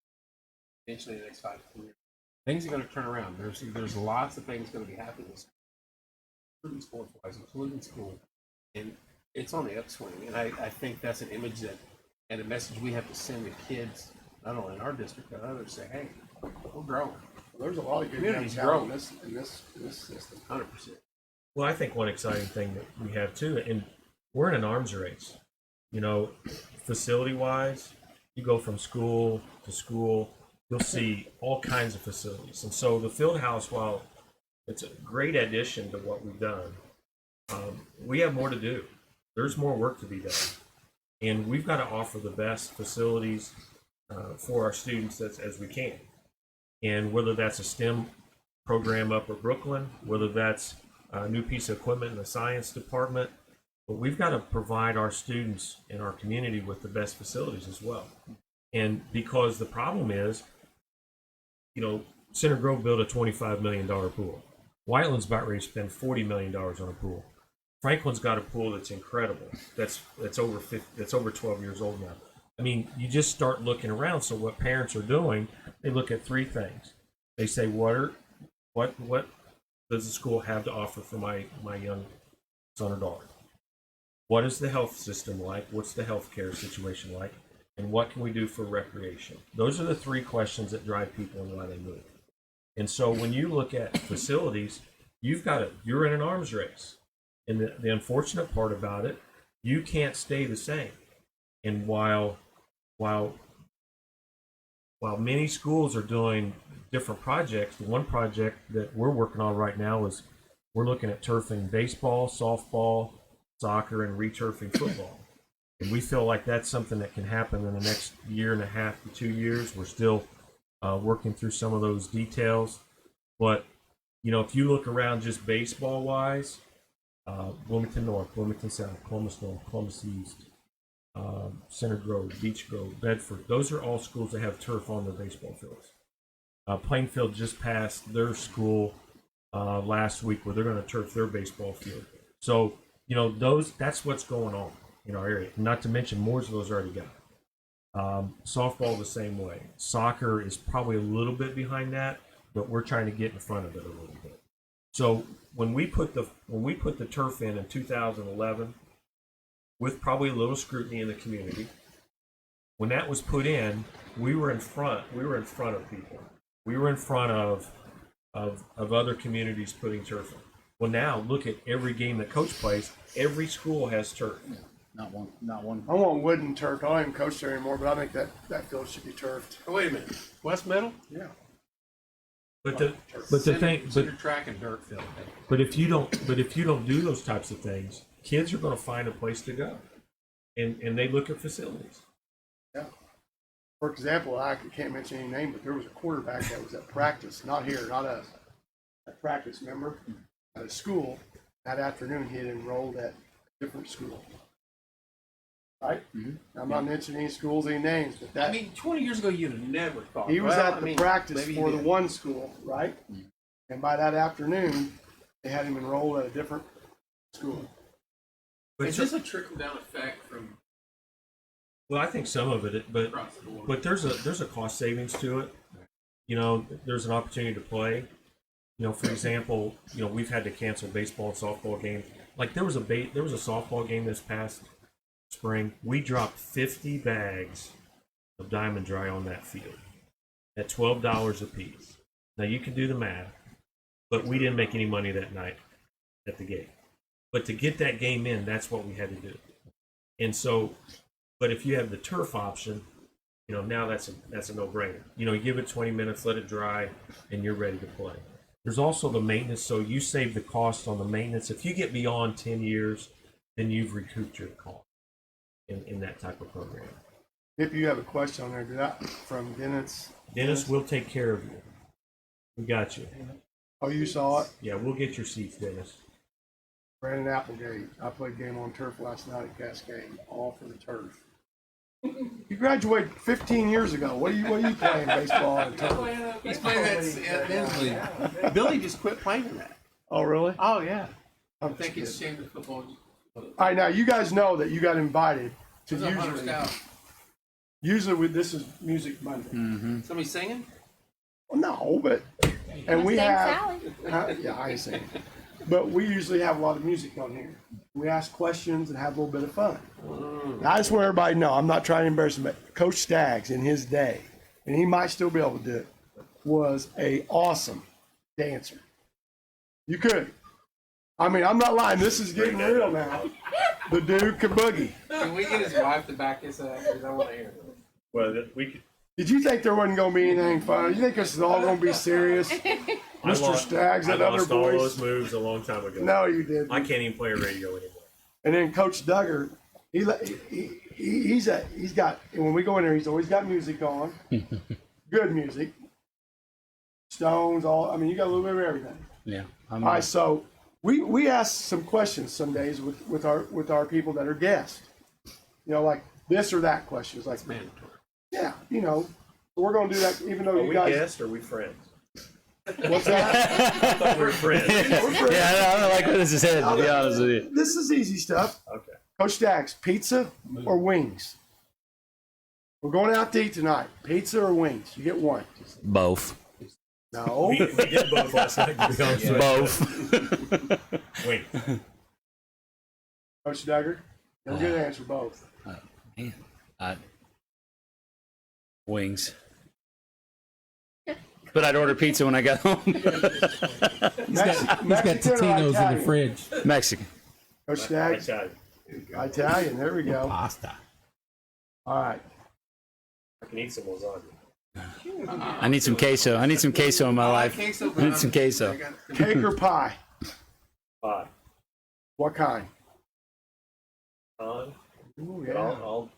Eventually, in the next 5 to 10 years, things are going to turn around. There's lots of things going to be happening, including sports-wise, including school. And it's on the upswing, and I think that's an image that, and a message we have to send to kids, not only in our district but others. Say, hey, we're growing.
There's a lot of good
Community's
talent
growing.
in this system.
100%.
Well, I think one exciting thing that we have too, and we're in an arms race. You know, facility wise, you go from school to school, you'll see all kinds of facilities. And so the field house, while it's a great addition to what we've done, we have more to do. There's more work to be done. And we've got to offer the best facilities for our students as we can. And whether that's a STEM program up at Brooklyn, whether that's a new piece of equipment in the science department, but we've got to provide our students in our community with the best facilities as well. And because the problem is, you know, Center Grove built a $25 million pool. Whiteland's about ready to spend $40 million on a pool. Franklin's got a pool that's incredible. That's over 12 years old now. I mean, you just start looking around. So what parents are doing, they look at three things. They say, what does the school have to offer for my young son or daughter? What is the health system like? What's the healthcare situation like? And what can we do for recreation? Those are the three questions that drive people and why they move. And so when you look at facilities, you're in an arms race. And the unfortunate part about it, you can't stay the same. And while many schools are doing different projects, the one project that we're working on right now is we're looking at turfing baseball, softball, soccer, and returfing football. And we feel like that's something that can happen in the next year and a half to 2 years. We're still working through some of those details. But, you know, if you look around just baseball-wise, Bloomington North, Bloomington South, Columbus North, Columbus East, Center Grove, Beech Grove, Bedford, those are all schools that have turf on their baseball fields. Plainfield just passed their school last week where they're going to turf their baseball field. So, you know, that's what's going on in our area. Not to mention Mooresville's already got. Softball the same way. Soccer is probably a little bit behind that, but we're trying to get in front of it a little bit. So when we put the turf in 2011, with probably a little scrutiny in the community, when that was put in, we were in front of people. We were in front of other communities putting turf in. Well, now look at every game that Coach plays. Every school has turf.
Not one.
I want wooden turf. I don't even coach there anymore, but I think that field should be turfed.
Oh, wait a minute. West Middle?
Yeah.
But the
track and dirt field.
But if you don't do those types of things, kids are going to find a place to go, and they look at facilities.
Yeah. For example, I can't mention any name, but there was a quarterback that was at practice, not here, not us, at practice, remember, at a school. That afternoon, he had enrolled at a different school. Right? Mm-hmm. I'm not mentioning any schools, any names, but that.
I mean, 20 years ago, you'd have never thought.
He was at the practice for the
did.
one school, right? Mm-hmm. And by that afternoon, they had him enrolled at a different school.
Is this a trickle-down effect from?
Well, I think some of it, but there's a cost savings to it. You know, there's an opportunity to play. You know, for example, you know, we've had to cancel baseball and softball games. Like there was a softball game this past spring. We dropped 50 bags of Diamond Dry on that field at $12 a piece. Now you can do the math, but we didn't make any money that night at the game. But to get that game in, that's what we had to do. And so, but if you have the turf option, you know, now that's a no-brainer. You know, you give it 20 minutes, let it dry, and you're ready to play. There's also the maintenance, so you save the cost on the maintenance. If you get beyond 10 years, then you've recouped your cost in that type of program.
If you have a question on there, from Dennis.
Dennis, we'll take care of you. We got you.
Oh, you saw it?
Yeah, we'll get your seats, Dennis.
Brandon Applegate. I played game on turf last night at Cascade, all for the turf. You graduated 15 years ago. What are you playing baseball on turf?
He's playing that Mensley. Billy just quit playing that.
Oh, really?
Oh, yeah.
I'm
I think
just
it's
kidding.
shame that football.
All right, now you guys know that you got invited to usually this is Music Monday.
Mm-hmm.
Somebody singing?
Well, no, but and we
Same
have
Sally.
yeah, I ain't saying. But we usually have a lot of music on here. We ask questions and have a little bit of fun. Now, I just want everybody to know, I'm not trying to embarrass him, but Coach Staggs in his day, and he might still be able to do it, was a awesome dancer. You could. I mean, I'm not lying. This is getting real now. The dude could boogie.
Can we get his wife to back this up? Because I want to hear it.
Well, we could.
Did you think there wasn't going to be anything fun? You think this is all going to be serious? Mr. Staggs and
I
other
lost all
boys?
those moves a long time ago.
No, you didn't.
I can't even play a radio anymore.
And then Coach Duggar, he's got, and when we go in there, he's always got music on. Good music. Stones, I mean, you got a little bit of everything.
Yeah.
All right, so we ask some questions some days with our people that are guests. You know, like this or that questions. Like,
Mandatory.
yeah, you know, we're going to do that even though
Are
you
we
guys.
guests or are we friends?
What's that?
I thought we were friends.
We're friends.
Yeah, I don't like where this is headed, to be honest with you.
This is easy stuff.
Okay.
Coach Staggs, pizza or wings? We're going out to eat tonight. Pizza or wings? You get one.
Both.
No.
We did both last night, to be honest with you.
Both.
Wait.
Coach Duggar, you'll get an answer both.
Man. Wings. But I'd order pizza when I got home.
He's got
Mexican or
Totino's in
Italian?
the fridge.
Mexican.
Coach
I
Staggs,
tell you,
Italian. There we go.
Pasta.
All right.
I can eat some lasagna.
I need some queso. I need some queso in my life.
Queso,
I need some queso.
Cake or pie?
Pie.
What kind?
Pie.
Ooh,
But
yeah.
I'll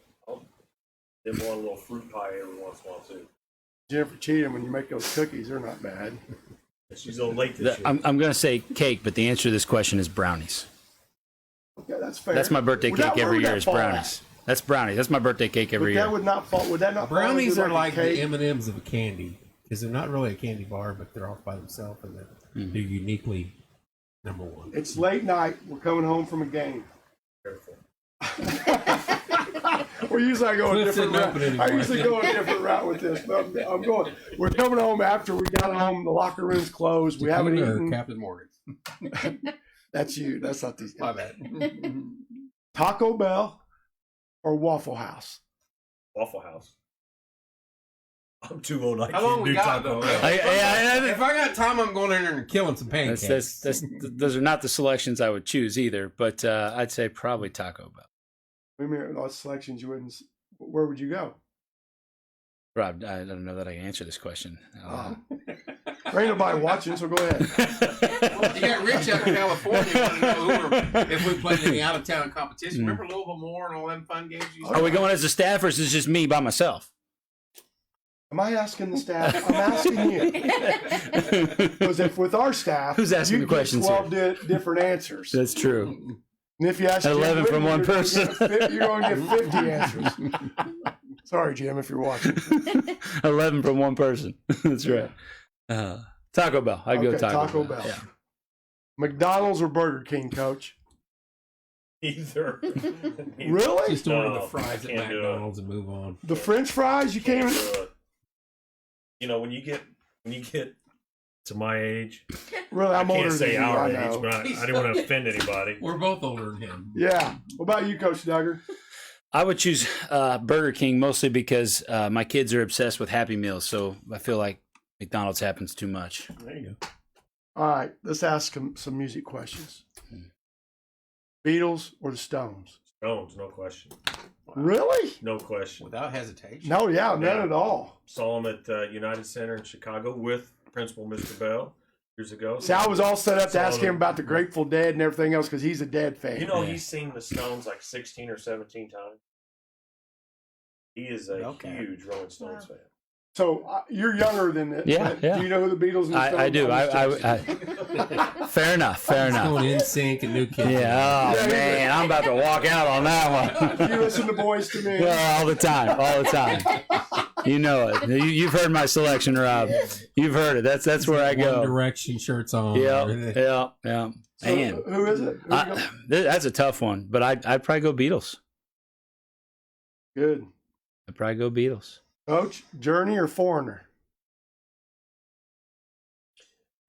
dibble on a little fruit pie every once in a while too.
Jennifer Cheatham, when you make those cookies, they're not bad.
She's a little late this year.
I'm going to say cake, but the answer to this question is brownies.
Okay, that's fair.
That's my birthday
Would that-
cake
where
every
would
year
that
is
fall at?
brownies. That's brownies. That's my birthday cake every
That
year.
would not fall. Would that not?
Brownies
fall
are
into
like
a
the
cake?
M&Ms of a candy because they're not really a candy bar, but they're off by themselves and they're uniquely number one.
It's late night. We're coming home from a game.
Careful.
Well, usually I go a
Cliff's
different
didn't
route.
open anymore.
I usually go a different route with this. But I'm going. We're coming home after we got home. The locker room's closed. We haven't
Tuna or
eaten.
Captain Morgan.
That's you. That's not these
My
guys.
bad.
Taco Bell or Waffle House?
Waffle House. I'm too old. I
How long
can't
we
do
got,
taco
though?
Bell.
If I got time, I'm going in there and killing some pancakes.
Those are not the selections I would choose either, but I'd say probably Taco Bell.
I mean, those selections you wouldn't. Where would you go?
Rob, I don't know that I can answer this question.
There ain't nobody watching, so go ahead.
You got Rich out of California. Want to know who if we played any out of town competition. Remember Louisville Moore and all them fun games? You used to
Are we going as a staff or is this just me by myself?
Am I asking the staff? I'm asking you. Because if with our staff,
Who's asking
you
the questions
get 12 different answers.
That's true.
And if you ask
11
Jim
from
Whitney,
one person.
you're going to get 50 answers. Sorry, Jim, if you're watching.
11 from one person. That's right. Taco Bell. I'd go
Okay,
Taco Bell.
Bell.
Yeah.
McDonald's or Burger King, Coach?
Either.
Really?
Just order the
No,
fries
I
at
can't do it.
McDonald's and move on.
The French fries? You can't even.
You know, when you get to my age,
Really,
I
I'm older
can't
than
say
you.
our
I
age,
know.
but I didn't want to offend anybody.
We're both older than him.
Yeah. What about you, Coach Duggar?
I would choose Burger King mostly because my kids are obsessed with Happy Meals, so I feel like McDonald's happens too much.
There you go.
All right, let's ask some music questions. Beatles or the Stones?
Stones, no question.
Really?
No question.
without hesitation.
No, yeah, none
Yeah.
at all.
Saw him at United Center in Chicago with Principal Mr. Bell years ago.
See, I was all set up to
Saw
ask him
them.
about the Grateful Dead and everything else because he's a Dead fan.
You know, he's seen the Stones like 16 or 17 times. He is a
Okay.
huge Rolling Stones fan.
So you're younger than it.
Yeah,
but
yeah.
Do you know who the Beatles and the Stones
I do.
I'm just joking.
Fair enough. Fair
It's
enough.
going in sync and new kids.
Yeah. Oh
Yeah,
man, I'm about to walk out on that one.
You listen to Boys to Me.
Well, all the time. All the time. You know it. You've heard my selection, Rob. You've heard it. That's where I
One
go.
Direction shirts on.
Yeah.
everything.
Yeah. Yeah.
So,
Man,
who is it? Who you go-
that's a tough one, but I'd probably go Beatles.
Good.
I'd probably go Beatles.
Coach, Journey or Foreigner?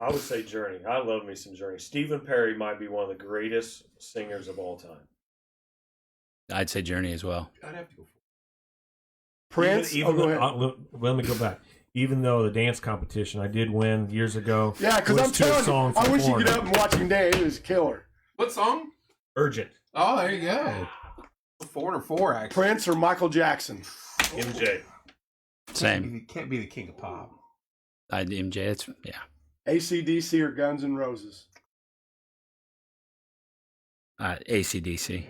I would say Journey. I love me some Journey. Stephen Perry might be one of the greatest singers of all time.
I'd say Journey as well.
I'd have to go for
Prince.
Even
go ahead.
let me go back. Even though the dance competition I did win years ago.
Yeah, because
was
I'm
to a
telling
song
you, I
from
wish you
Foreigner.
get up and watch him dance. It was killer.
What song?
Urgent.
Oh, there you go. 4 or 4, actually.
Prince or Michael Jackson?
MJ.
Same.
Can't be the king of pop.
MJ. It's
AC/DC or Guns N' Roses?
AC/DC.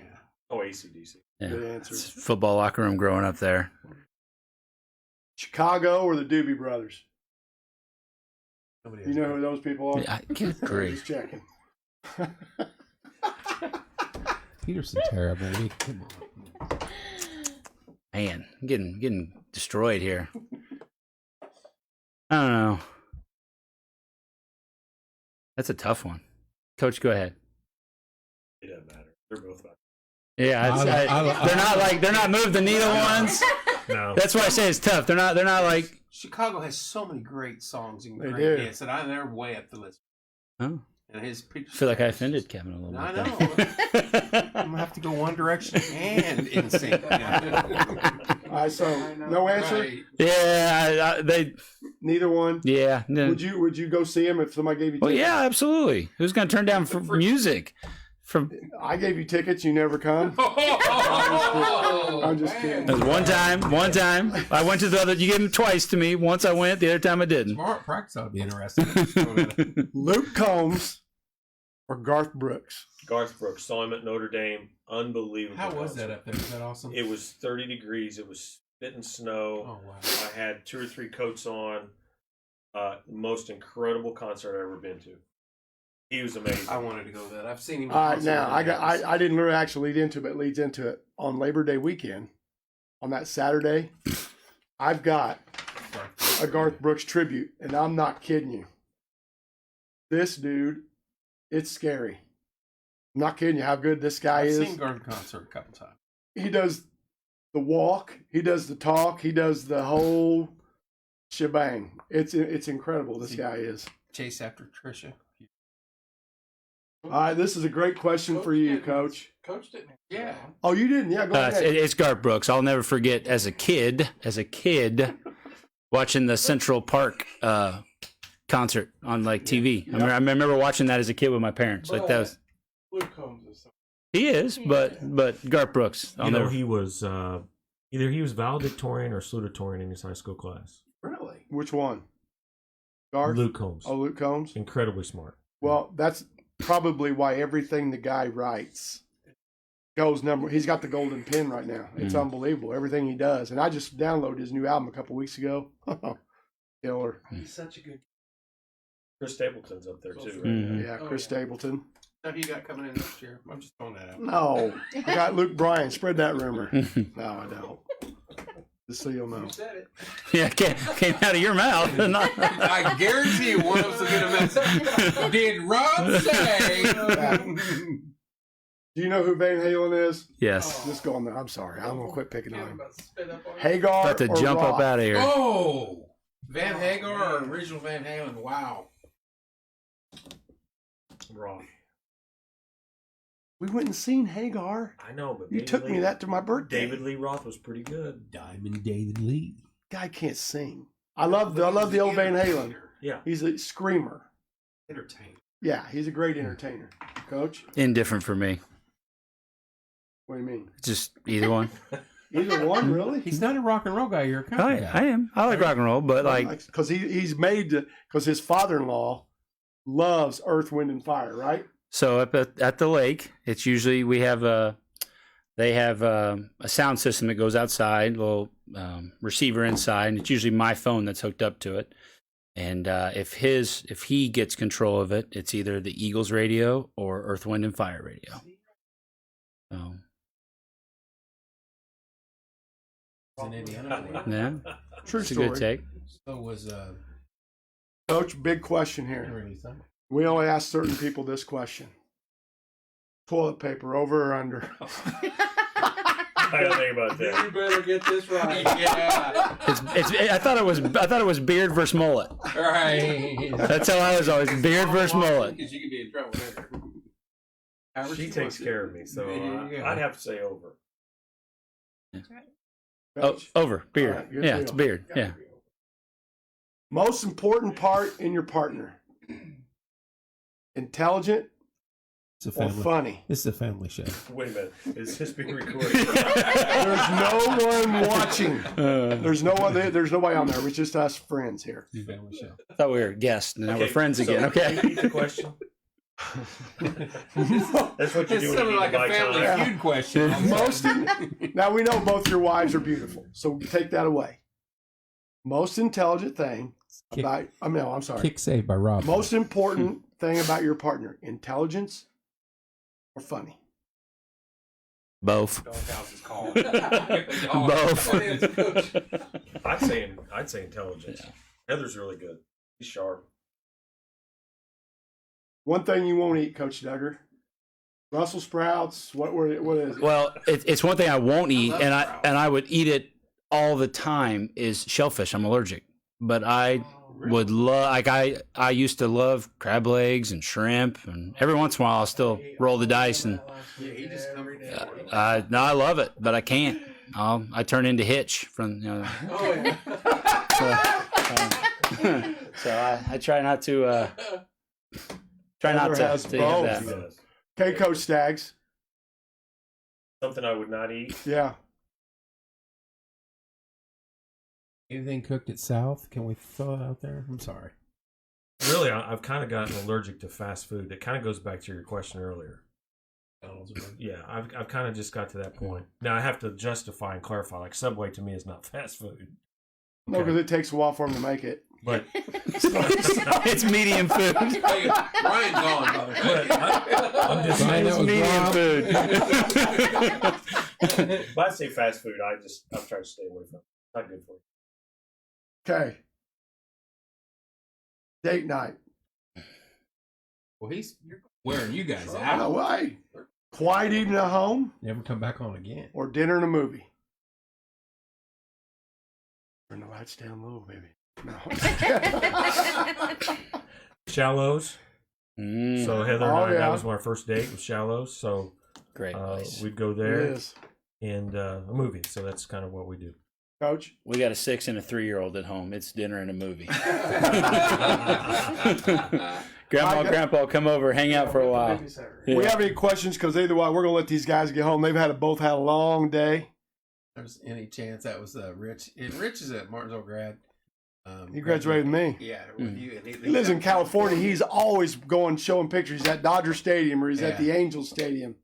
Oh, AC/DC.
Yeah.
Good answer.
It's football locker room growing up there.
Chicago or the Doobie Brothers?
Nobody
You
has
know who those people are?
Good grief.
Just checking.
Peterson terrible. Come on.
Man, I'm getting destroyed here. I don't know. That's a tough one. Coach, go ahead.
It doesn't matter. They're both about.
Yeah, they're not move the needle ones.
No.
That's why I say it's tough. They're not like.
Chicago has so many great songs and
They
great
do.
hits that they're way up the list.
Oh,
And his
I feel like I offended Kevin a little
I
bit.
know. I'm gonna have to go One Direction and In Sync.
All right, so no answer.
Right.
Yeah, they.
Neither one.
Yeah. No.
Would you go see him if somebody gave you?
Well,
tickets?
yeah, absolutely. Who's gonna turn down for music? From
I gave you tickets. You never come. I'm just kidding.
it was one time. I went to the other. You gave them twice to me. Once I went, the other time I didn't.
Smart practice ought to be interesting.
Luke Combs or Garth Brooks?
Garth Brooks. Saw him at Notre Dame. Unbelievable.
How was
concert.
that up there? Was that awesome?
It was 30 degrees. It was spitting snow.
Oh wow.
I had 2 or 3 coats on. Most incredible concert I've ever been to. He was amazing.
I wanted to go to that. I've seen him.
All right, now I didn't really actually lead into it, but it leads into it. On Labor Day weekend, on that Saturday, I've got a Garth Brooks tribute, and I'm not kidding you. This dude, it's scary. I'm not kidding you how good this guy
I've
is.
seen Garth concert a couple times.
He does the walk, he does the talk, he does the whole shebang. It's incredible. This guy is.
Chase after Trisha.
All right, this is a great question for you, Coach.
Coach didn't.
Yeah.
Oh, you didn't? Yeah, go ahead.
It's Garth Brooks. I'll never forget as a kid, watching the Central Park concert on like TV.
Yep.
I remember watching that as a kid with my parents. Like that was.
Luke Combs is.
He is, but Garth Brooks. I'll
You know,
never.
he was either he was valedictorian or salutatorian in his high school class.
Really?
Which one? Garth?
Luke Combs.
Oh, Luke Combs?
Incredibly smart.
Well, that's probably why everything the guy writes goes number. He's got the golden pen right now. It's unbelievable, everything he does. And I just downloaded his new album a couple weeks ago. Killer.
He's such a good.
Chris Stapleton's up there too, right?
Mhm.
Yeah,
Oh,
Chris
yeah.
Stapleton.
What have you got coming in next year? I'm just throwing that out.
No, I got Luke Bryan. Spread that rumor. No, I don't. Just so you'll know.
You said it.
Yeah, came out of your mouth.
I guarantee you one of us will get a message. Did Rob say?
Do you know who Van Halen is?
Yes.
Just go on there. I'm sorry. I'm going to quit picking on
I'm
him.
about to spit up on you.
Hagar
About to
or
jump
Roth?
up out of here.
Oh, Van Hagar or original Van Halen? Wow.
Wrong.
We went and seen Hagar.
I know, but
You
David
took me
Lee-
that to my birthday.
David Lee Roth was pretty good.
Diamond David Lee.
Guy can't sing. I love the old Van Halen.
Yeah.
He's a screamer.
Entertainer.
Yeah, he's a great entertainer. Coach,
Indifferent for me.
what do you mean?
Just either one.
Either one, really?
He's not a rock and roll guy. You're a country guy.
I am. I like rock and roll, but like
Because he's made because his father-in-law loves Earth, Wind, and Fire, right?
so up at the lake, it's usually they have a sound system that goes outside, a little receiver inside, and it's usually my phone that's hooked up to it. And if he gets control of it, it's either the Eagles radio or Earth, Wind, and Fire radio. So
In Indiana.
yeah,
True
it's a
story.
good take.
So was
Coach, big question here.
Henry Summer.
We only ask certain people this question. Toilet paper, over or under?
I gotta think about that.
You better get this right.
Yeah.
I thought it was beard versus mullet.
Right.
That's how I was always beard versus mullet.
Because you could be in trouble there.
She takes care of me, so I'd have to say over.
Oh, over beard.
All right, good
Yeah,
deal.
it's beard. Yeah.
Most important part in your partner. Intelligent
It's a
or
family.
funny.
This is a family show.
Wait a minute, is this being recorded?
There's no one watching. There's nobody on there. It's just us friends here.
It's a family show.
I thought we were guests, and now we're friends
so
again. Okay.
repeat the question. That's what you
It's
do when
something
you
like
need
a
to buy
family
time.
feud question.
Now we know both your wives are beautiful, so take that away. Most intelligent thing about I'm sorry.
Kick saved by Rob.
Most important thing about your partner: intelligence or funny.
Both.
Doghouse is called.
Both.
I'd say intelligence. Heather's really good. She's sharp.
One thing you won't eat, Coach Duggar: Brussels sprouts. What is it?
Well, it's one thing I won't eat, and I would eat it all the time. Is shellfish. I'm allergic, but I would love. Like I used to love crab legs and shrimp, and every once in a while I'll still roll the dice. And no, I love it, but I can't. I turn into Hitch from so I try not to. Try not to
has
have
both.
that.
Okay, Coach Staggs.
Something I would not eat.
Yeah.
Anything cooked at South? Can we throw it out there? I'm sorry.
Really, I've kind of gotten allergic to fast food. That kind of goes back to your question earlier. Yeah, I've kind of just got to that point. Now I have to justify and clarify. Like Subway to me is not fast food.
No, because it takes a while for them to make it.
But
It's medium food.
Hey, Ryan's gone, brother.
I'm just saying
It's medium food.
if I say fast food, I'm trying to stay away from it. Not good for you.
Okay. Date night.
Well, you're wearing you guys
No
out.
way. Quiet evening at home
Never come back on again.
or dinner and a movie. Turn the lights down low, baby. No.
Shallows. So Heather and I, that was our first date with Shallows. So
Great place.
we'd go
It
there
is.
and a movie. So that's kind of what we do.
Coach?
We got a 6 and a 3-year-old at home. It's dinner and a movie. Grandpa, come over, hang out for a while.
We have any questions? Because either way, we're going to let these guys get home. They've both had a long day.
There's any chance that was Rich? And Rich is a Martinsville grad.
He graduated with me.
Yeah, with you. And
He lives in California. He's always going showing pictures. He's at Dodger Stadium or he's at
Yeah.
the Angels Stadium.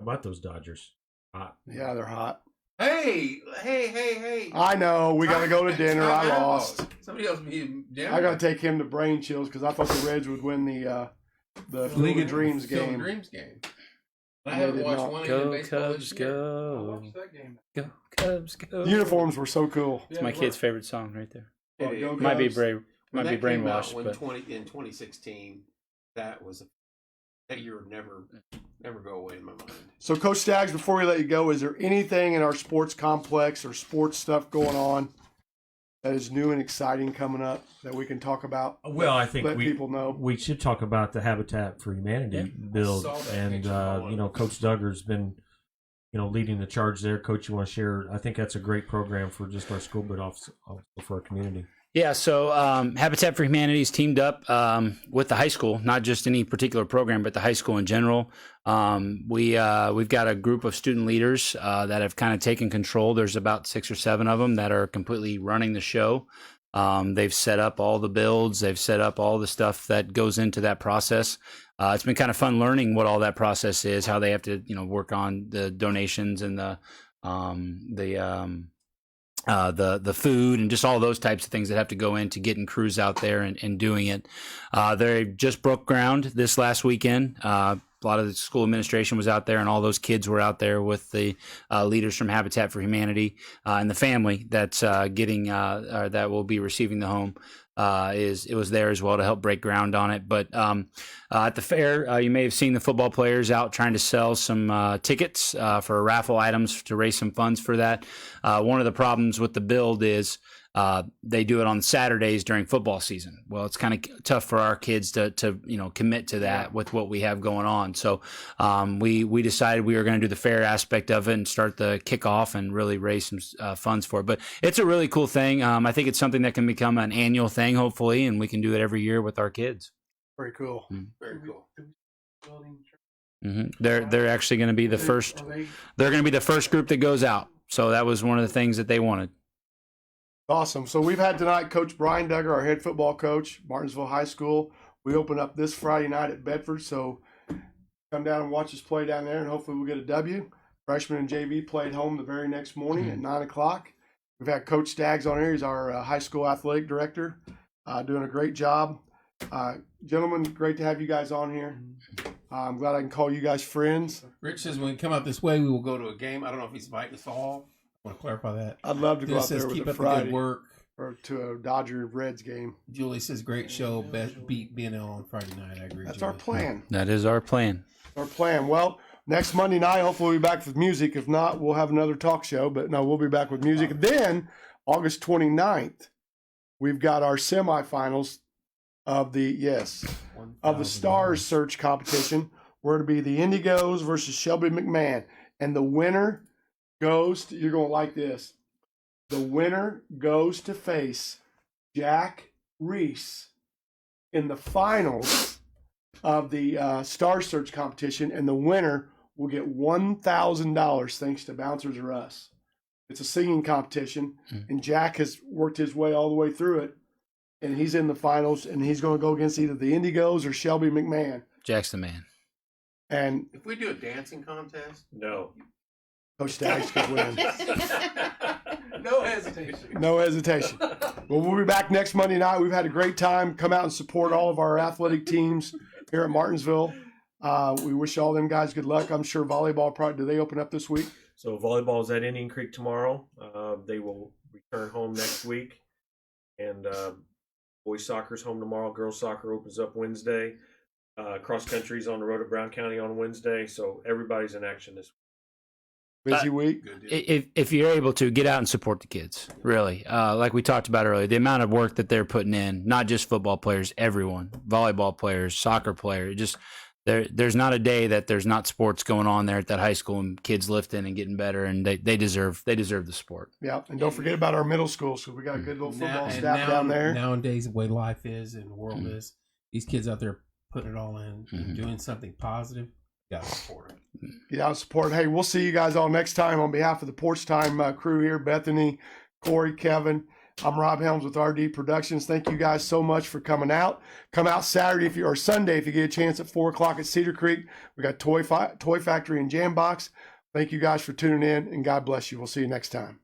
How about those Dodgers? Hot.
Yeah, they're hot.
Hey.
I know. We got to go to dinner. I lost.
Somebody else be down.
I got to take him to Brain Chills because I thought the Reds would win the Field of Dreams
Field of
game.
Dreams game. I
They
haven't
did
watched
not.
one
Go
in baseball
Cubs,
this year.
go. Go Cubs, go.
The uniforms were so cool.
It's my kid's favorite song right there.
It
Go
is.
Might be
Cubs.
brave.
When
Might be
that came out
brainwashed,
when
but
2016, that year would never go away in my mind.
So, Coach Staggs, before we let you go, is there anything in our sports complex or sports stuff going on that is new and exciting coming up that we can talk about?
Well, I think
Let people know.
we should talk about the Habitat for Humanity build,
I saw that
and
picture.
Coach Duggar's been leading the charge there. Coach, you want to share? I think that's a great program for just our school, but also for our community.
yeah. So Habitat for Humanity's teamed up with the high school, not just any particular program, but the high school in general. We've got a group of student leaders that have kind of taken control. There's about 6 or 7 of them that are completely running the show. They've set up all the builds. They've set up all the stuff that goes into that process. It's been kind of fun learning what all that process is, how they have to, work on the donations and the food and just all those types of things that have to go into getting crews out there and doing it. They just broke ground this last weekend. A lot of the school administration was out there, and all those kids were out there with the leaders from Habitat for Humanity and the family that's that will be receiving the home. it was there as well to help break ground on it. But at the fair, you may have seen the football players out trying to sell some tickets for raffle items to raise some funds for that. One of the problems with the build is they do it on Saturdays during football season. Well, it's kind of tough for our kids to commit to that with what we have going on. So we decided we were going to do the fair aspect of it and start the kickoff and really raise some funds for it. But it's a really cool thing. I think it's something that can become an annual thing, hopefully, and we can do it every year with our kids.
Very cool.
Very cool.
Mm-hmm. They're actually going to be the first. They're going to be the first group that goes out. So that was one of the things that they wanted.
Awesome. So we've had tonight Coach Brian Duggar, our head football coach, Martinsville High School. We open up this Friday night at Bedford, so come down and watch us play down there, and hopefully we'll get a W. Freshman and JV played home the very next morning at 9 o'clock. We've had Coach Staggs on here. He's our high school athletic director, doing a great job. Gentlemen, great to have you guys on here. I'm glad I can call you guys friends.
Rich says when we come out this way, we will go to a game. I don't know if he's inviting us all.
I want to clarify that.
I'd love to go
This
out there
says
with
keep
a
up the
Friday
good work.
or to a Dodger Reds game.
Julie says great show. Beat BNL on Friday night. I agree.
That's
Julie.
our plan.
That is our plan.
Our plan. Well, next Monday night, hopefully we'll be back with music. If not, we'll have another talk show. But no, we'll be back with music. Then, August 29th, we've got our semifinals of the Stars Search competition. We're going to be the Indigos versus Shelby McMahon. And the winner goes to, you're going to like this. The winner goes to face Jack Reese in the finals of the Star Search competition, and the winner will get $1,000 thanks to Bouncers or Us. It's a singing competition, and Jack has worked his way all the way through it, and he's in the finals, and he's going to go against either the Indigos or Shelby McMahon.
Jack's the man.
And
if we do a dancing contest,
No.
Coach Staggs could win.
No hesitation.
No hesitation. Well, we'll be back next Monday night. We've had a great time. Come out and support all of our athletic teams here at Martinsville. We wish all them guys good luck. I'm sure volleyball probably, do they open up this week?
So volleyball is at Indian Creek tomorrow. They will return home next week. And boys soccer's home tomorrow. Girls soccer opens up Wednesday. Cross country's on the road at Brown County on Wednesday. So everybody's in action this week.
Busy week.
If you're able to, get out and support the kids, really. Like we talked about earlier, the amount of work that they're putting in, not just football players, everyone, volleyball players, soccer players, just there's not a day that there's not sports going on there at that high school and kids lifting and getting better, and they deserve the sport.
Yeah, and don't forget about our middle school. So we got a good little football staff down there.
Nowadays, the way life is and the world is, these kids out there putting it all in, doing something positive. Got to support it.
Get out and support. Hey, we'll see you guys all next time. On behalf of the Porch Time crew here, Bethany, Corey, Kevin, I'm Rob Helms with RD Productions. Thank you guys so much for coming out. Come out Saturday or Sunday if you get a chance at 4 o'clock at Cedar Creek. We got Toy Factory and Jam Box. Thank you guys for tuning in, and God bless you. We'll see you next time.